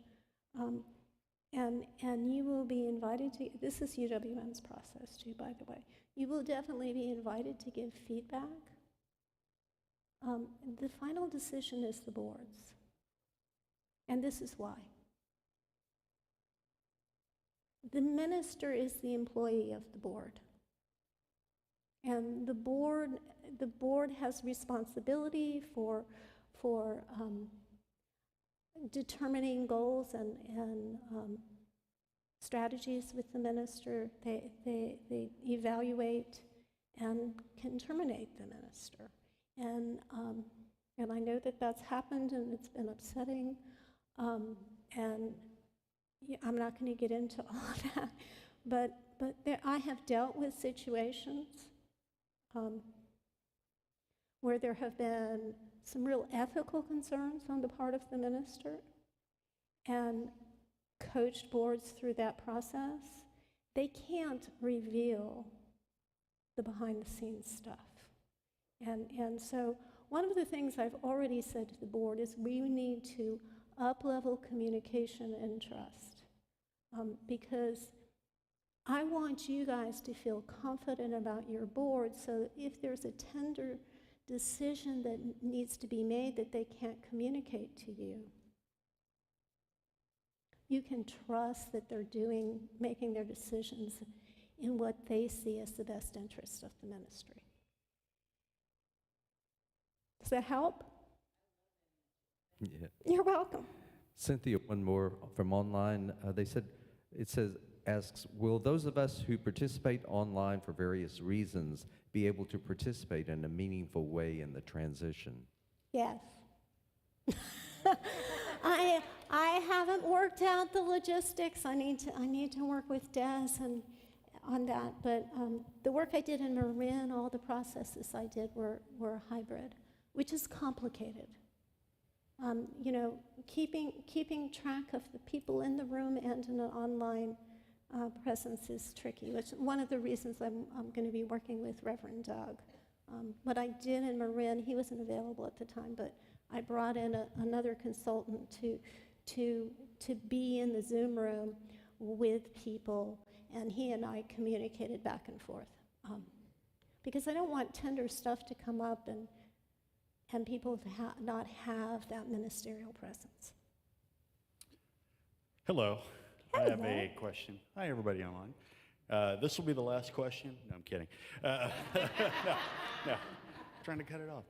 And you will be invited to, this is UWM's process too, by the way. You will definitely be invited to give feedback. The final decision is the board's. And this is why. The minister is the employee of the board. And the board has responsibility for determining goals and strategies with the minister. They evaluate and can terminate the minister. And I know that that's happened, and it's been upsetting. And yeah, I'm not going to get into all of that, but I have dealt with situations where there have been some real ethical concerns on the part of the minister, and coached boards through that process. They can't reveal the behind-the-scenes stuff. And so one of the things I've already said to the board is we need to up-level communication and trust, because I want you guys to feel confident about your board, so if there's a tender decision that needs to be made that they can't communicate to you, you can trust that they're making their decisions in what they see as the best interest of the ministry. Does that help? Yeah. You're welcome. Cynthia, one more from online. Asks, will those of us who participate online for various reasons be able to participate in a meaningful way in the transition? Yes. I haven't worked out the logistics. I need to work with Des and on that. But the work I did in Marin, all the processes I did were hybrid, which is complicated. Keeping track of the people in the room and in an online presence is tricky, which one of the reasons I'm going to be working with Reverend Doug. What I did in Marin, he wasn't available at the time, but I brought in another consultant to be in the Zoom room with people, and he and I communicated back and forth. Because I don't want tender stuff to come up and people to not have that ministerial presence. Hello. Hello. I have a question. Hi, everybody online. This will be the last question. No, I'm kidding. No, trying to cut it off.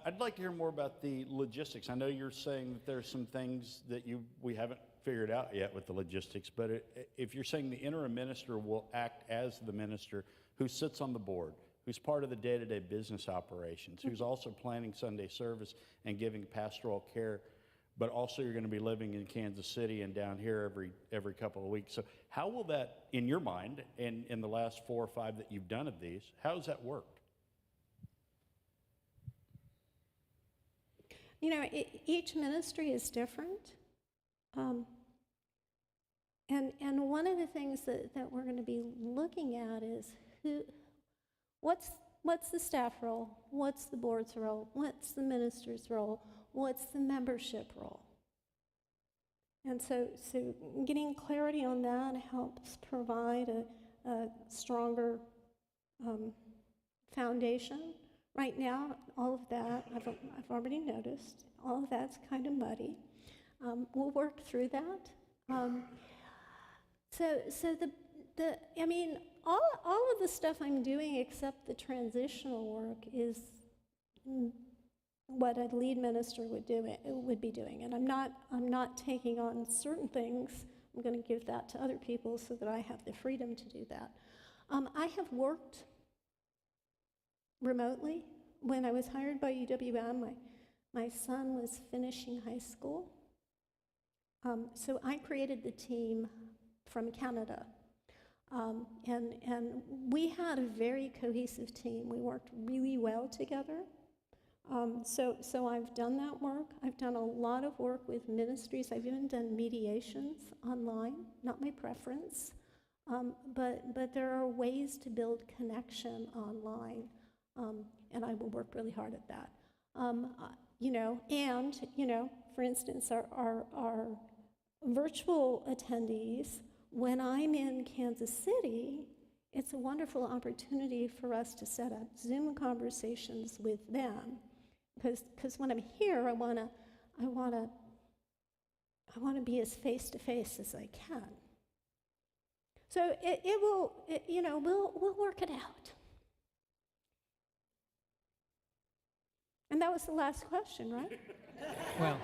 I'd like to hear more about the logistics. I know you're saying that there's some things that we haven't figured out yet with the logistics, but if you're saying the interim minister will act as the minister who sits on the board, who's part of the day-to-day business operations, who's also planning Sunday service and giving pastoral care, but also you're going to be living in Kansas City and down here every couple of weeks. So how will that, in your mind, and in the last 4 or 5 that you've done of these, how has that worked? Each ministry is different. And one of the things that we're going to be looking at is what's the staff role? What's the board's role? What's the minister's role? What's the membership role? And so getting clarity on that helps provide a stronger foundation. Right now, all of that, I've already noticed, all of that's kind of muddy. We'll work through that. All of the stuff I'm doing except the transitional work is what a lead minister would be doing. And I'm not taking on certain things. I'm going to give that to other people so that I have the freedom to do that. I have worked remotely. When I was hired by UWM, my son was finishing high school. So I created the team from Canada. And we had a very cohesive team. We worked really well together. So I've done that work. I've done a lot of work with ministries. I've even done mediations online, not my preference. But there are ways to build connection online. And I will work really hard at that. For instance, our virtual attendees, when I'm in Kansas City, it's a wonderful opportunity for us to set up Zoom conversations with them. Because when I'm here, I want to be as face-to-face as I can. So we'll work it out. And that was the last question, right? Well,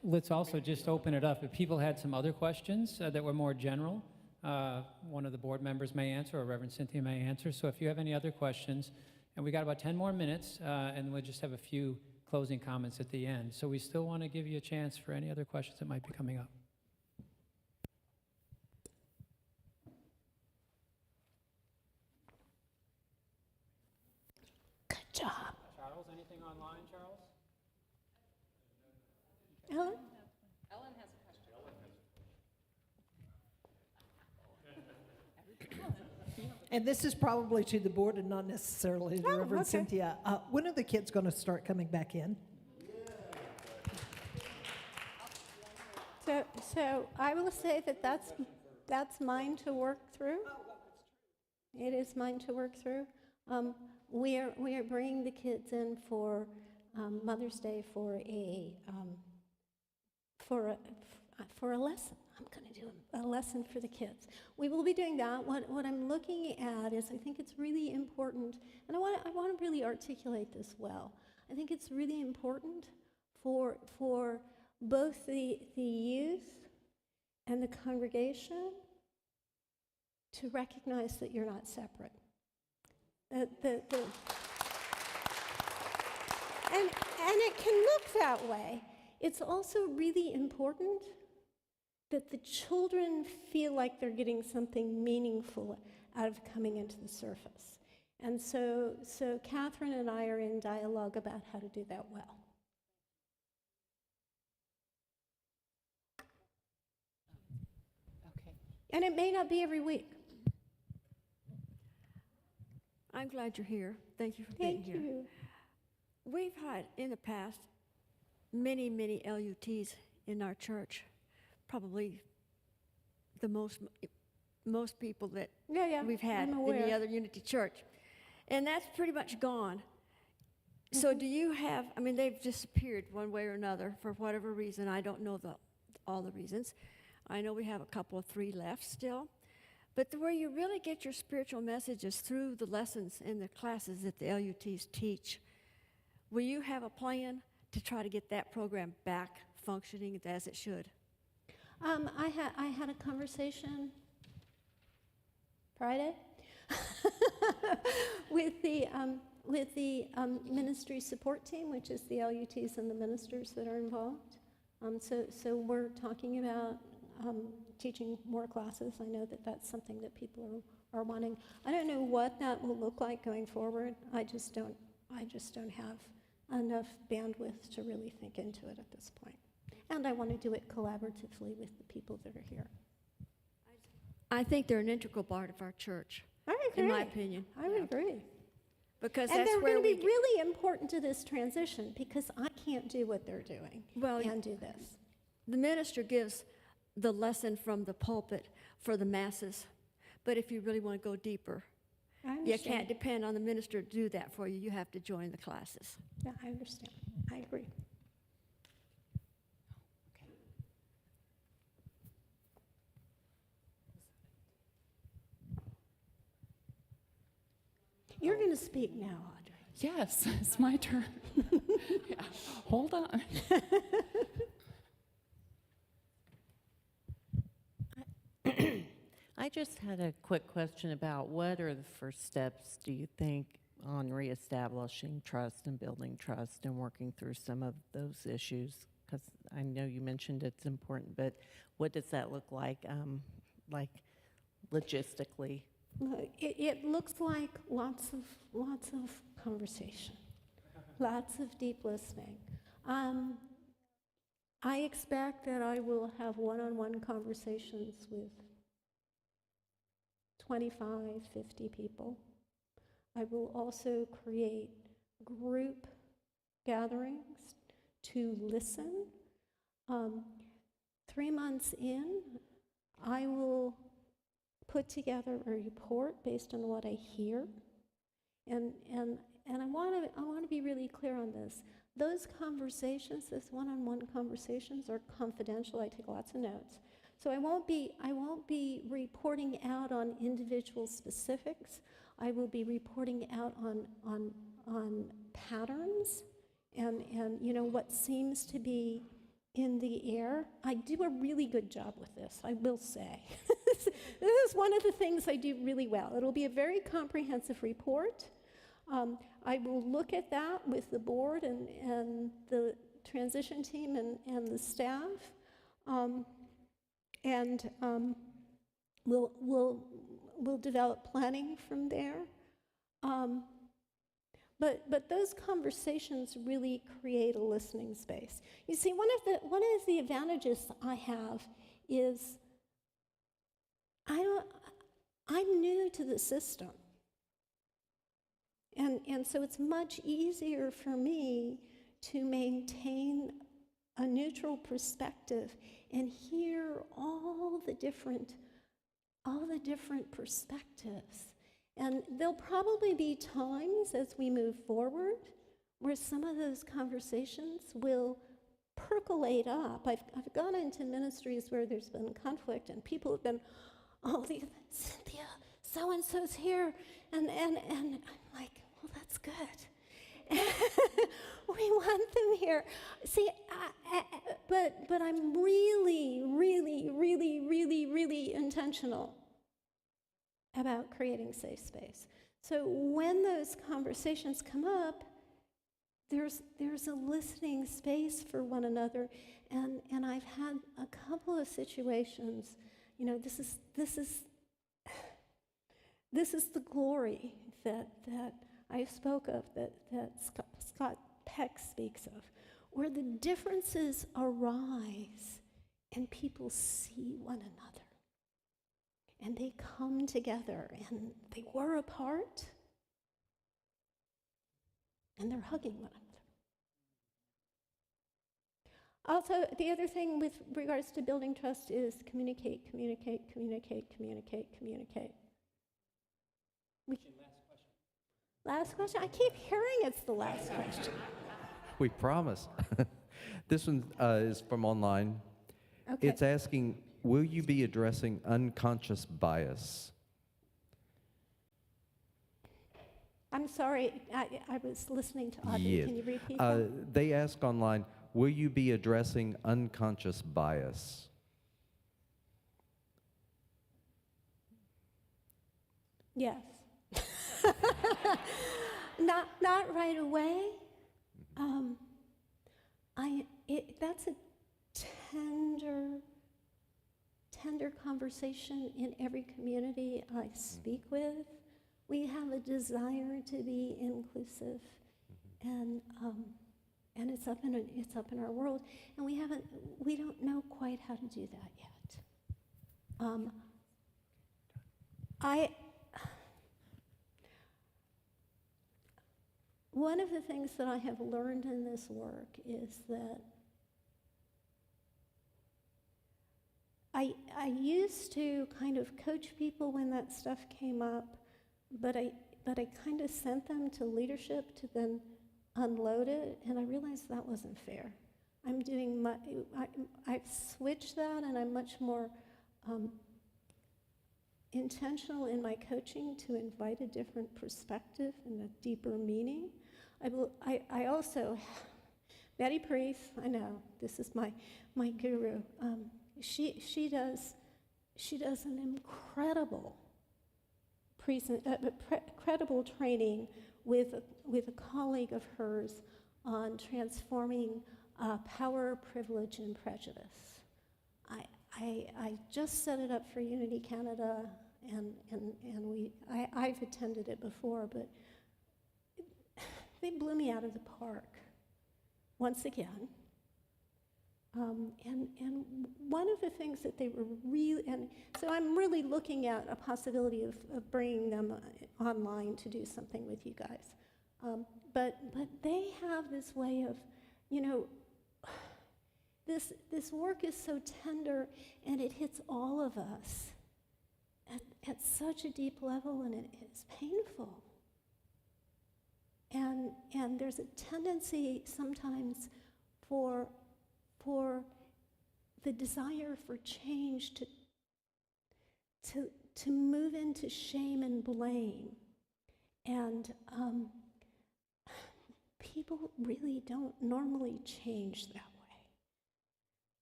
let's also just open it up. If people had some other questions that were more general, one of the board members may answer, or Reverend Cynthia may answer. So if you have any other questions, and we got about 10 more minutes, and we'll just have a few closing comments at the end. So we still want to give you a chance for any other questions that might be coming up. Good job. Charles, anything online, Charles? Ellen? Ellen has a question. And this is probably to the board and not necessarily to Reverend okay. Cynthia. When are the kids going to start coming back in? So I will say that that's mine to work through. It is mine to work through. We are bringing the kids in for Mother's Day for a lesson. I'm going to do a lesson for the kids. We will be doing that. What I'm looking at is I think it's really important, and I want to really articulate this well. I think it's really important for both the youth and the congregation to recognize that you're not separate. And it can look that way. It's also really important that the children feel like they're getting something meaningful out of coming into the surface. And so Catherine and I are in dialogue about how to do that well. Okay. And it may not be every week. I'm glad you're here. Thank you for being here. Thank you. We've had in the past many, many LUTs in our church. Probably the most people that we've had I'm in aware. the other Unity Church. And that's pretty much gone. So do you have, I mean, they've disappeared one way or another for whatever reason. I don't know all the reasons. I know we have a couple of 3 left still. But where you really get your spiritual messages through the lessons in the classes that the LUTs teach, will you have a plan to try to get that program back functioning as it should? I had a conversation Friday with the ministry support team, which is the LUTs and the ministers that are involved. So we're talking about teaching more classes. I know that that's something that people are wanting. I don't know what that will look like going forward. I just don't have enough bandwidth to really think into it at this point. And I want to do it collaboratively with the people that are here. I think they're an integral part of our church. I agree. In my opinion. I would agree. Because And that's they're where going to we be really important to this transition because I can't do what they're doing and do this. The minister gives the lesson from the pulpit for the masses. But if you really want to go deeper, you can't depend on the minister to do that for you. You have to join the classes. Yeah, I understand. I agree. You're going to speak now, Audrey. Yes, it's my turn. Yeah. Hold on. I just had a quick question about what are the first steps, do you think, on reestablishing trust and building trust and working through some of those issues? Because I know you mentioned it's important, but what does that look like logistically? It looks like lots of conversation, lots of deep listening. I expect that I will have one-on-one conversations with 25, 50 people. I will also create group gatherings to listen. 3 months in, I will put together a report based on what I hear, and I want to be really clear on this. Those conversations, those one-on-one conversations, are confidential. I take lots of notes, so I won't be reporting out on individual specifics. I will be reporting out on patterns and you know, what seems to be in the air. I do a really good job with this, I will say. This is one of the things I do really well. It'll be a very comprehensive report. I will look at that with the board and the transition team and the staff, and we'll develop planning from there. But those conversations really create a listening space. You see, one of the advantages I have is I'm new to the system. And so it's much easier for me to maintain a neutral perspective and hear all the different perspectives. And there'll probably be times as we move forward where some of those conversations will percolate up. I've gone into ministries where there's been conflict and people have been, oh, Cynthia, so-and-so's here. And I'm like, well, that's good. We want them here. See, but I'm really, really, really, really, really intentional about creating safe space. So when those conversations come up, there's a listening space for one another, and I've had a couple of situations. You know, this is the glory that I spoke of, that Scott Peck speaks of, where the differences arise and people see one another. And they come together, and they were apart, and they're hugging one another. Also, the other thing with regards to building trust is communicate, communicate, communicate, communicate, communicate. Last question? I keep hearing it's the last question. We promise. This one is from online. Okay. It's asking, will you be addressing unconscious bias? I'm sorry, I was listening to Audrey. Yes. Can you repeat that? They ask online, will you be addressing unconscious bias? Yes. Not right away. That's a tender conversation in every community I speak with. We have a desire to be inclusive, and it's up in our world, and we don't know quite how to do that yet. One of the things that I have learned in this work is that I used to kind of coach people when that stuff came up, but I kind of sent them to leadership to then unload it, and I realized that wasn't fair. I've switched that, and I'm much more intentional in my coaching to invite a different perspective and a deeper meaning. I also, Betty Priest, I know, this is my guru. She does an incredible incredible training with a colleague of hers on transforming power, privilege, and prejudice. I just set it up for Unity Canada, and I've attended it before, but they blew me out of the park once again. And one of the things that they were really, and so I'm really looking at a possibility of bringing them online to do something with you guys. But they have this way of, you know, this work is so tender, and it hits all of us at such a deep level, and it is painful. And there's a tendency sometimes for the desire for change to move into shame and blame And people really don't normally change that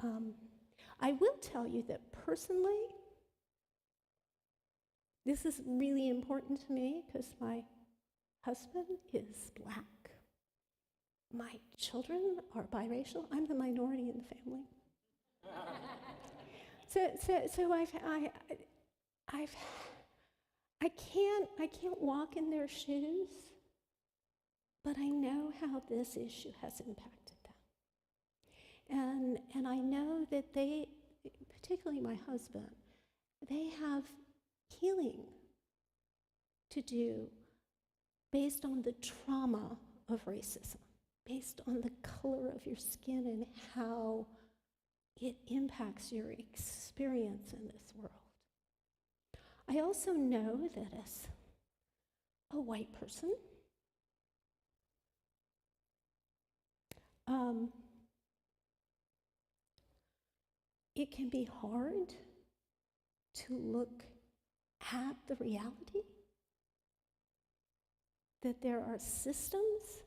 way. I will tell you that personally, this is really important to me because my husband is Black. My children are biracial. I'm the minority in the family. So I can't walk in their shoes, but I know how this issue has impacted them. And I know that they, particularly my husband, they have healing to do based on the trauma of racism, based on the color of your skin and how it impacts your experience in this world. I also know that as a white person, it can be hard to look at the reality that there are systems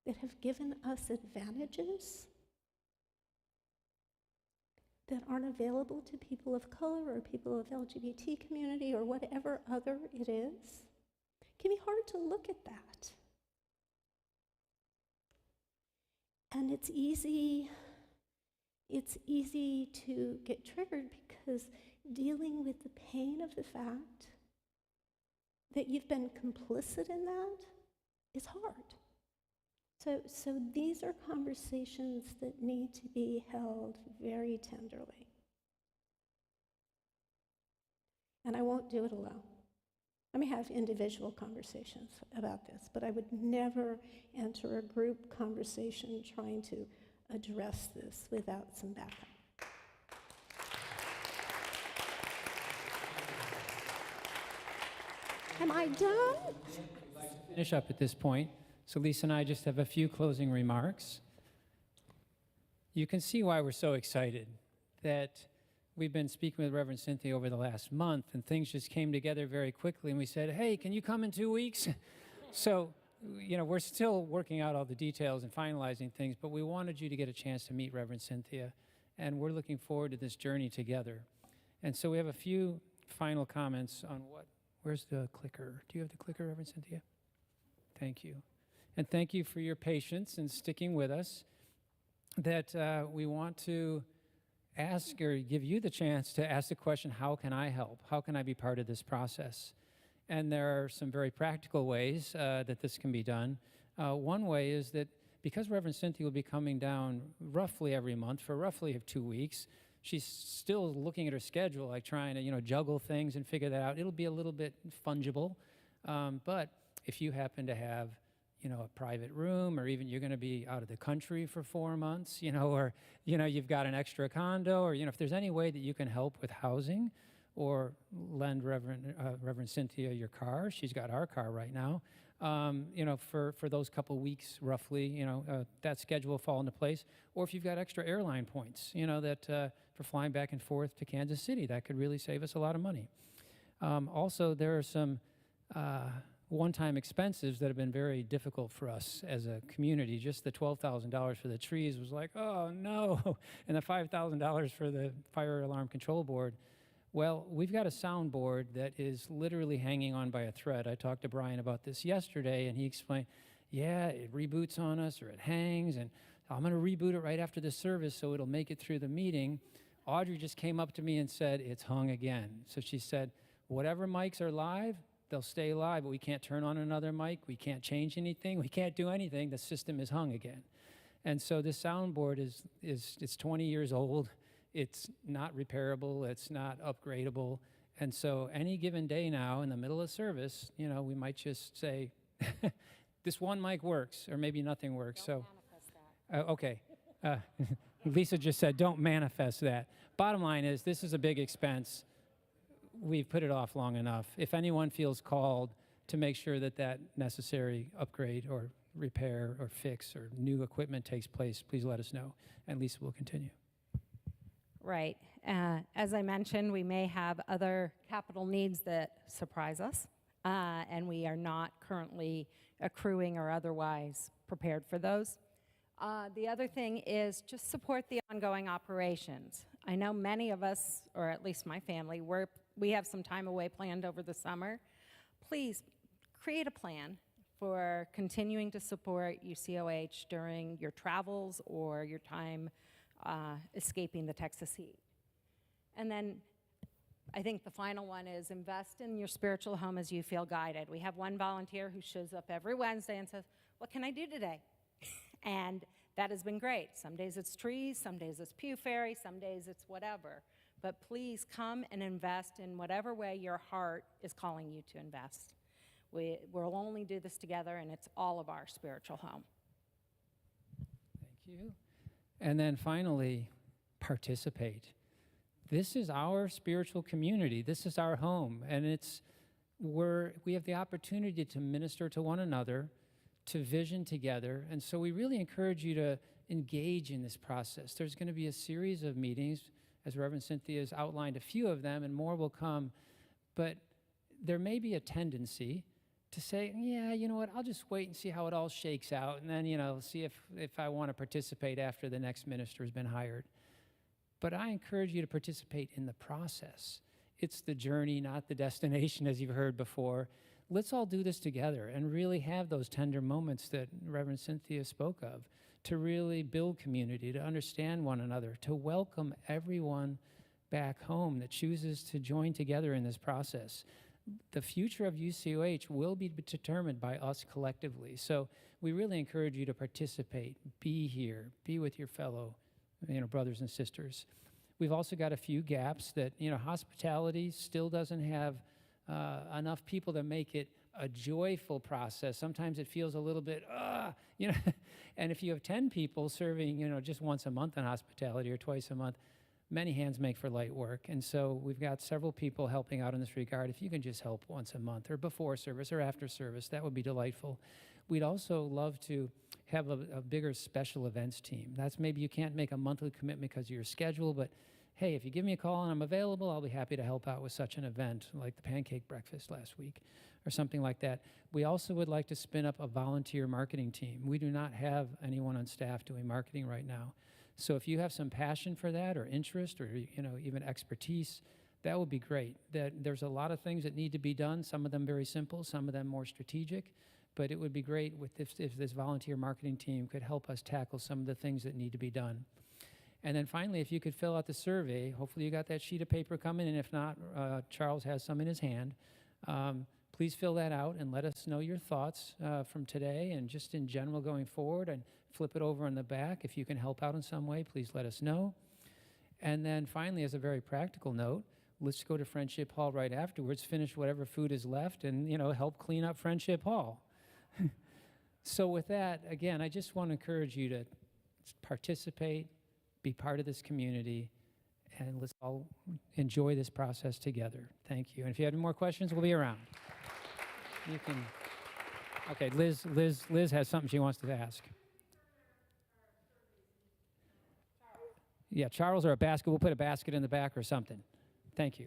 that have given us advantages that aren't available to people of color or people of LGBT community or whatever other it is. It can be hard to look at that. And it's easy to get triggered because dealing with the pain of the fact that you've been complicit in that is hard. So these are conversations that need to be held very tenderly. And I won't do it alone. I may have individual conversations about this, but I would never enter a group conversation trying to address this without some backup. Am I done? Finish up at this point. So Lisa and I just have a few closing remarks. You can see why we're so excited that we've been speaking with Reverend Cynthia over the last month, and things just came together very quickly, and we said, hey, can you come in 2 weeks? So, we're still working out all the details and finalizing things, but we wanted you to get a chance to meet Reverend Cynthia, and we're looking forward to this journey together. And so we have a few final comments on where's the clicker? Do you have the clicker, Reverend Cynthia? Thank you. And thank you for your patience and sticking with us. That we want to ask or give you the chance to ask the question, how can I help? How can I be part of this process? And there are some very practical ways that this can be done. One way is that because Reverend Cynthia will be coming down roughly every month for roughly 2 weeks, she's still looking at her schedule, like trying to juggle things and figure that out. It'll be a little bit fungible, but if you happen to have a private room, or even you're going to be out of the country for 4 months, or, you've got an extra condo, or, if there's any way that you can help with housing or lend Reverend Cynthia your car. She's got our car right now. For those couple weeks, roughly, that schedule will fall into place. Or if you've got extra airline points, that for flying back and forth to Kansas City, that could really save us a lot of money. Also, there are some one-time expenses that have been very difficult for us as a community. Just the $12,000 for the trees was like, oh no, and the $5,000 for the fire alarm control board. Well, we've got a soundboard that is literally hanging on by a thread. I talked to Brian about this yesterday, and he explained, yeah, it reboots on us or it hangs, and I'm going to reboot it right after the service so it'll make it through the meeting. Audrey just came up to me and said, it's hung again. So she said, whatever mics are live, they'll stay live, but we can't turn on another mic. We can't change anything. We can't do anything. The system is hung again. And so this soundboard it's 20 years old. It's not repairable. It's not upgradable. And so any given day now in the middle of service, we might just say, this one mic works, or maybe nothing works. Don't manifest that. Okay. Lisa just said, don't manifest that. Bottom line is, this is a big expense. We've put it off long enough. If anyone feels called to make sure that that necessary upgrade or repair or fix or new equipment takes place, please let us know, and Lisa will continue. Right. As I mentioned, we may have other capital needs that surprise us. and we are not currently accruing or otherwise prepared for those. The other thing is just support the ongoing operations. I know many of us, or at least my family, we have some time away planned over the summer. Please create a plan for continuing to support UCOH during your travels or your time escaping the Texas heat. And then I think the final one is invest in your spiritual home as you feel guided. We have one volunteer who shows up every Wednesday and says, "What can I do today?" And that has been great. Some days it's trees, some days it's pew fairy, some days it's whatever. But please come and invest in whatever way your heart is calling you to invest. We'll only do this together, and it's all of our spiritual home. Thank you. And then finally, participate. This is our spiritual community. This is our home, and we have the opportunity to minister to one another, to vision together, and so we really encourage you to engage in this process. There's going to be a series of meetings, as Reverend Cynthia has outlined a few of them, and more will come, but there may be a tendency to say, yeah, you know what, I'll just wait and see how it all shakes out, and then, see if I want to participate after the next minister has been hired. But I encourage you to participate in the process. It's the journey, not the destination, as you've heard before. Let's all do this together and really have those tender moments that Reverend Cynthia spoke of, to really build community, to understand one another, to welcome everyone back home that chooses to join together in this process. The future of UCOH will be determined by us collectively. So we really encourage you to participate, be here, be with your fellow brothers and sisters. We've also got a few gaps that, hospitality still doesn't have enough people to make it a joyful process. Sometimes it feels a little bit, and if you have 10 people serving, just once a month in hospitality or twice a month, many hands make for light work. And so we've got several people helping out in this regard. If you can just help once a month or before service or after service, that would be delightful. We'd also love to have a bigger special events team. That's maybe you can't make a monthly commitment because of your schedule, but hey, if you give me a call and I'm available, I'll be happy to help out with such an event like the pancake breakfast last week or something like that. We also would like to spin up a volunteer marketing team. We do not have anyone on staff doing marketing right now. So if you have some passion for that or interest or even expertise, that would be great. There's a lot of things that need to be done, some of them very simple, some of them more strategic, but it would be great if this volunteer marketing team could help us tackle some of the things that need to be done. And then finally, if you could fill out the survey, hopefully you got that sheet of paper coming, and if not, Charles has some in his hand. Please fill that out and let us know your thoughts from today and just in general going forward, and flip it over in the back. If you can help out in some way, please let us know. And then finally, as a very practical note, let's go to Friendship Hall right afterwards, finish whatever food is left, and help clean up Friendship Hall. So with that, again, I just want to encourage you to participate, be part of this community, and let's all enjoy this process together. Thank you. And if you have any more questions, we'll be around. You can. Okay, Liz has something she wants to ask. Yeah, Charles, or a basket. We'll put a basket in the back or something. Thank you.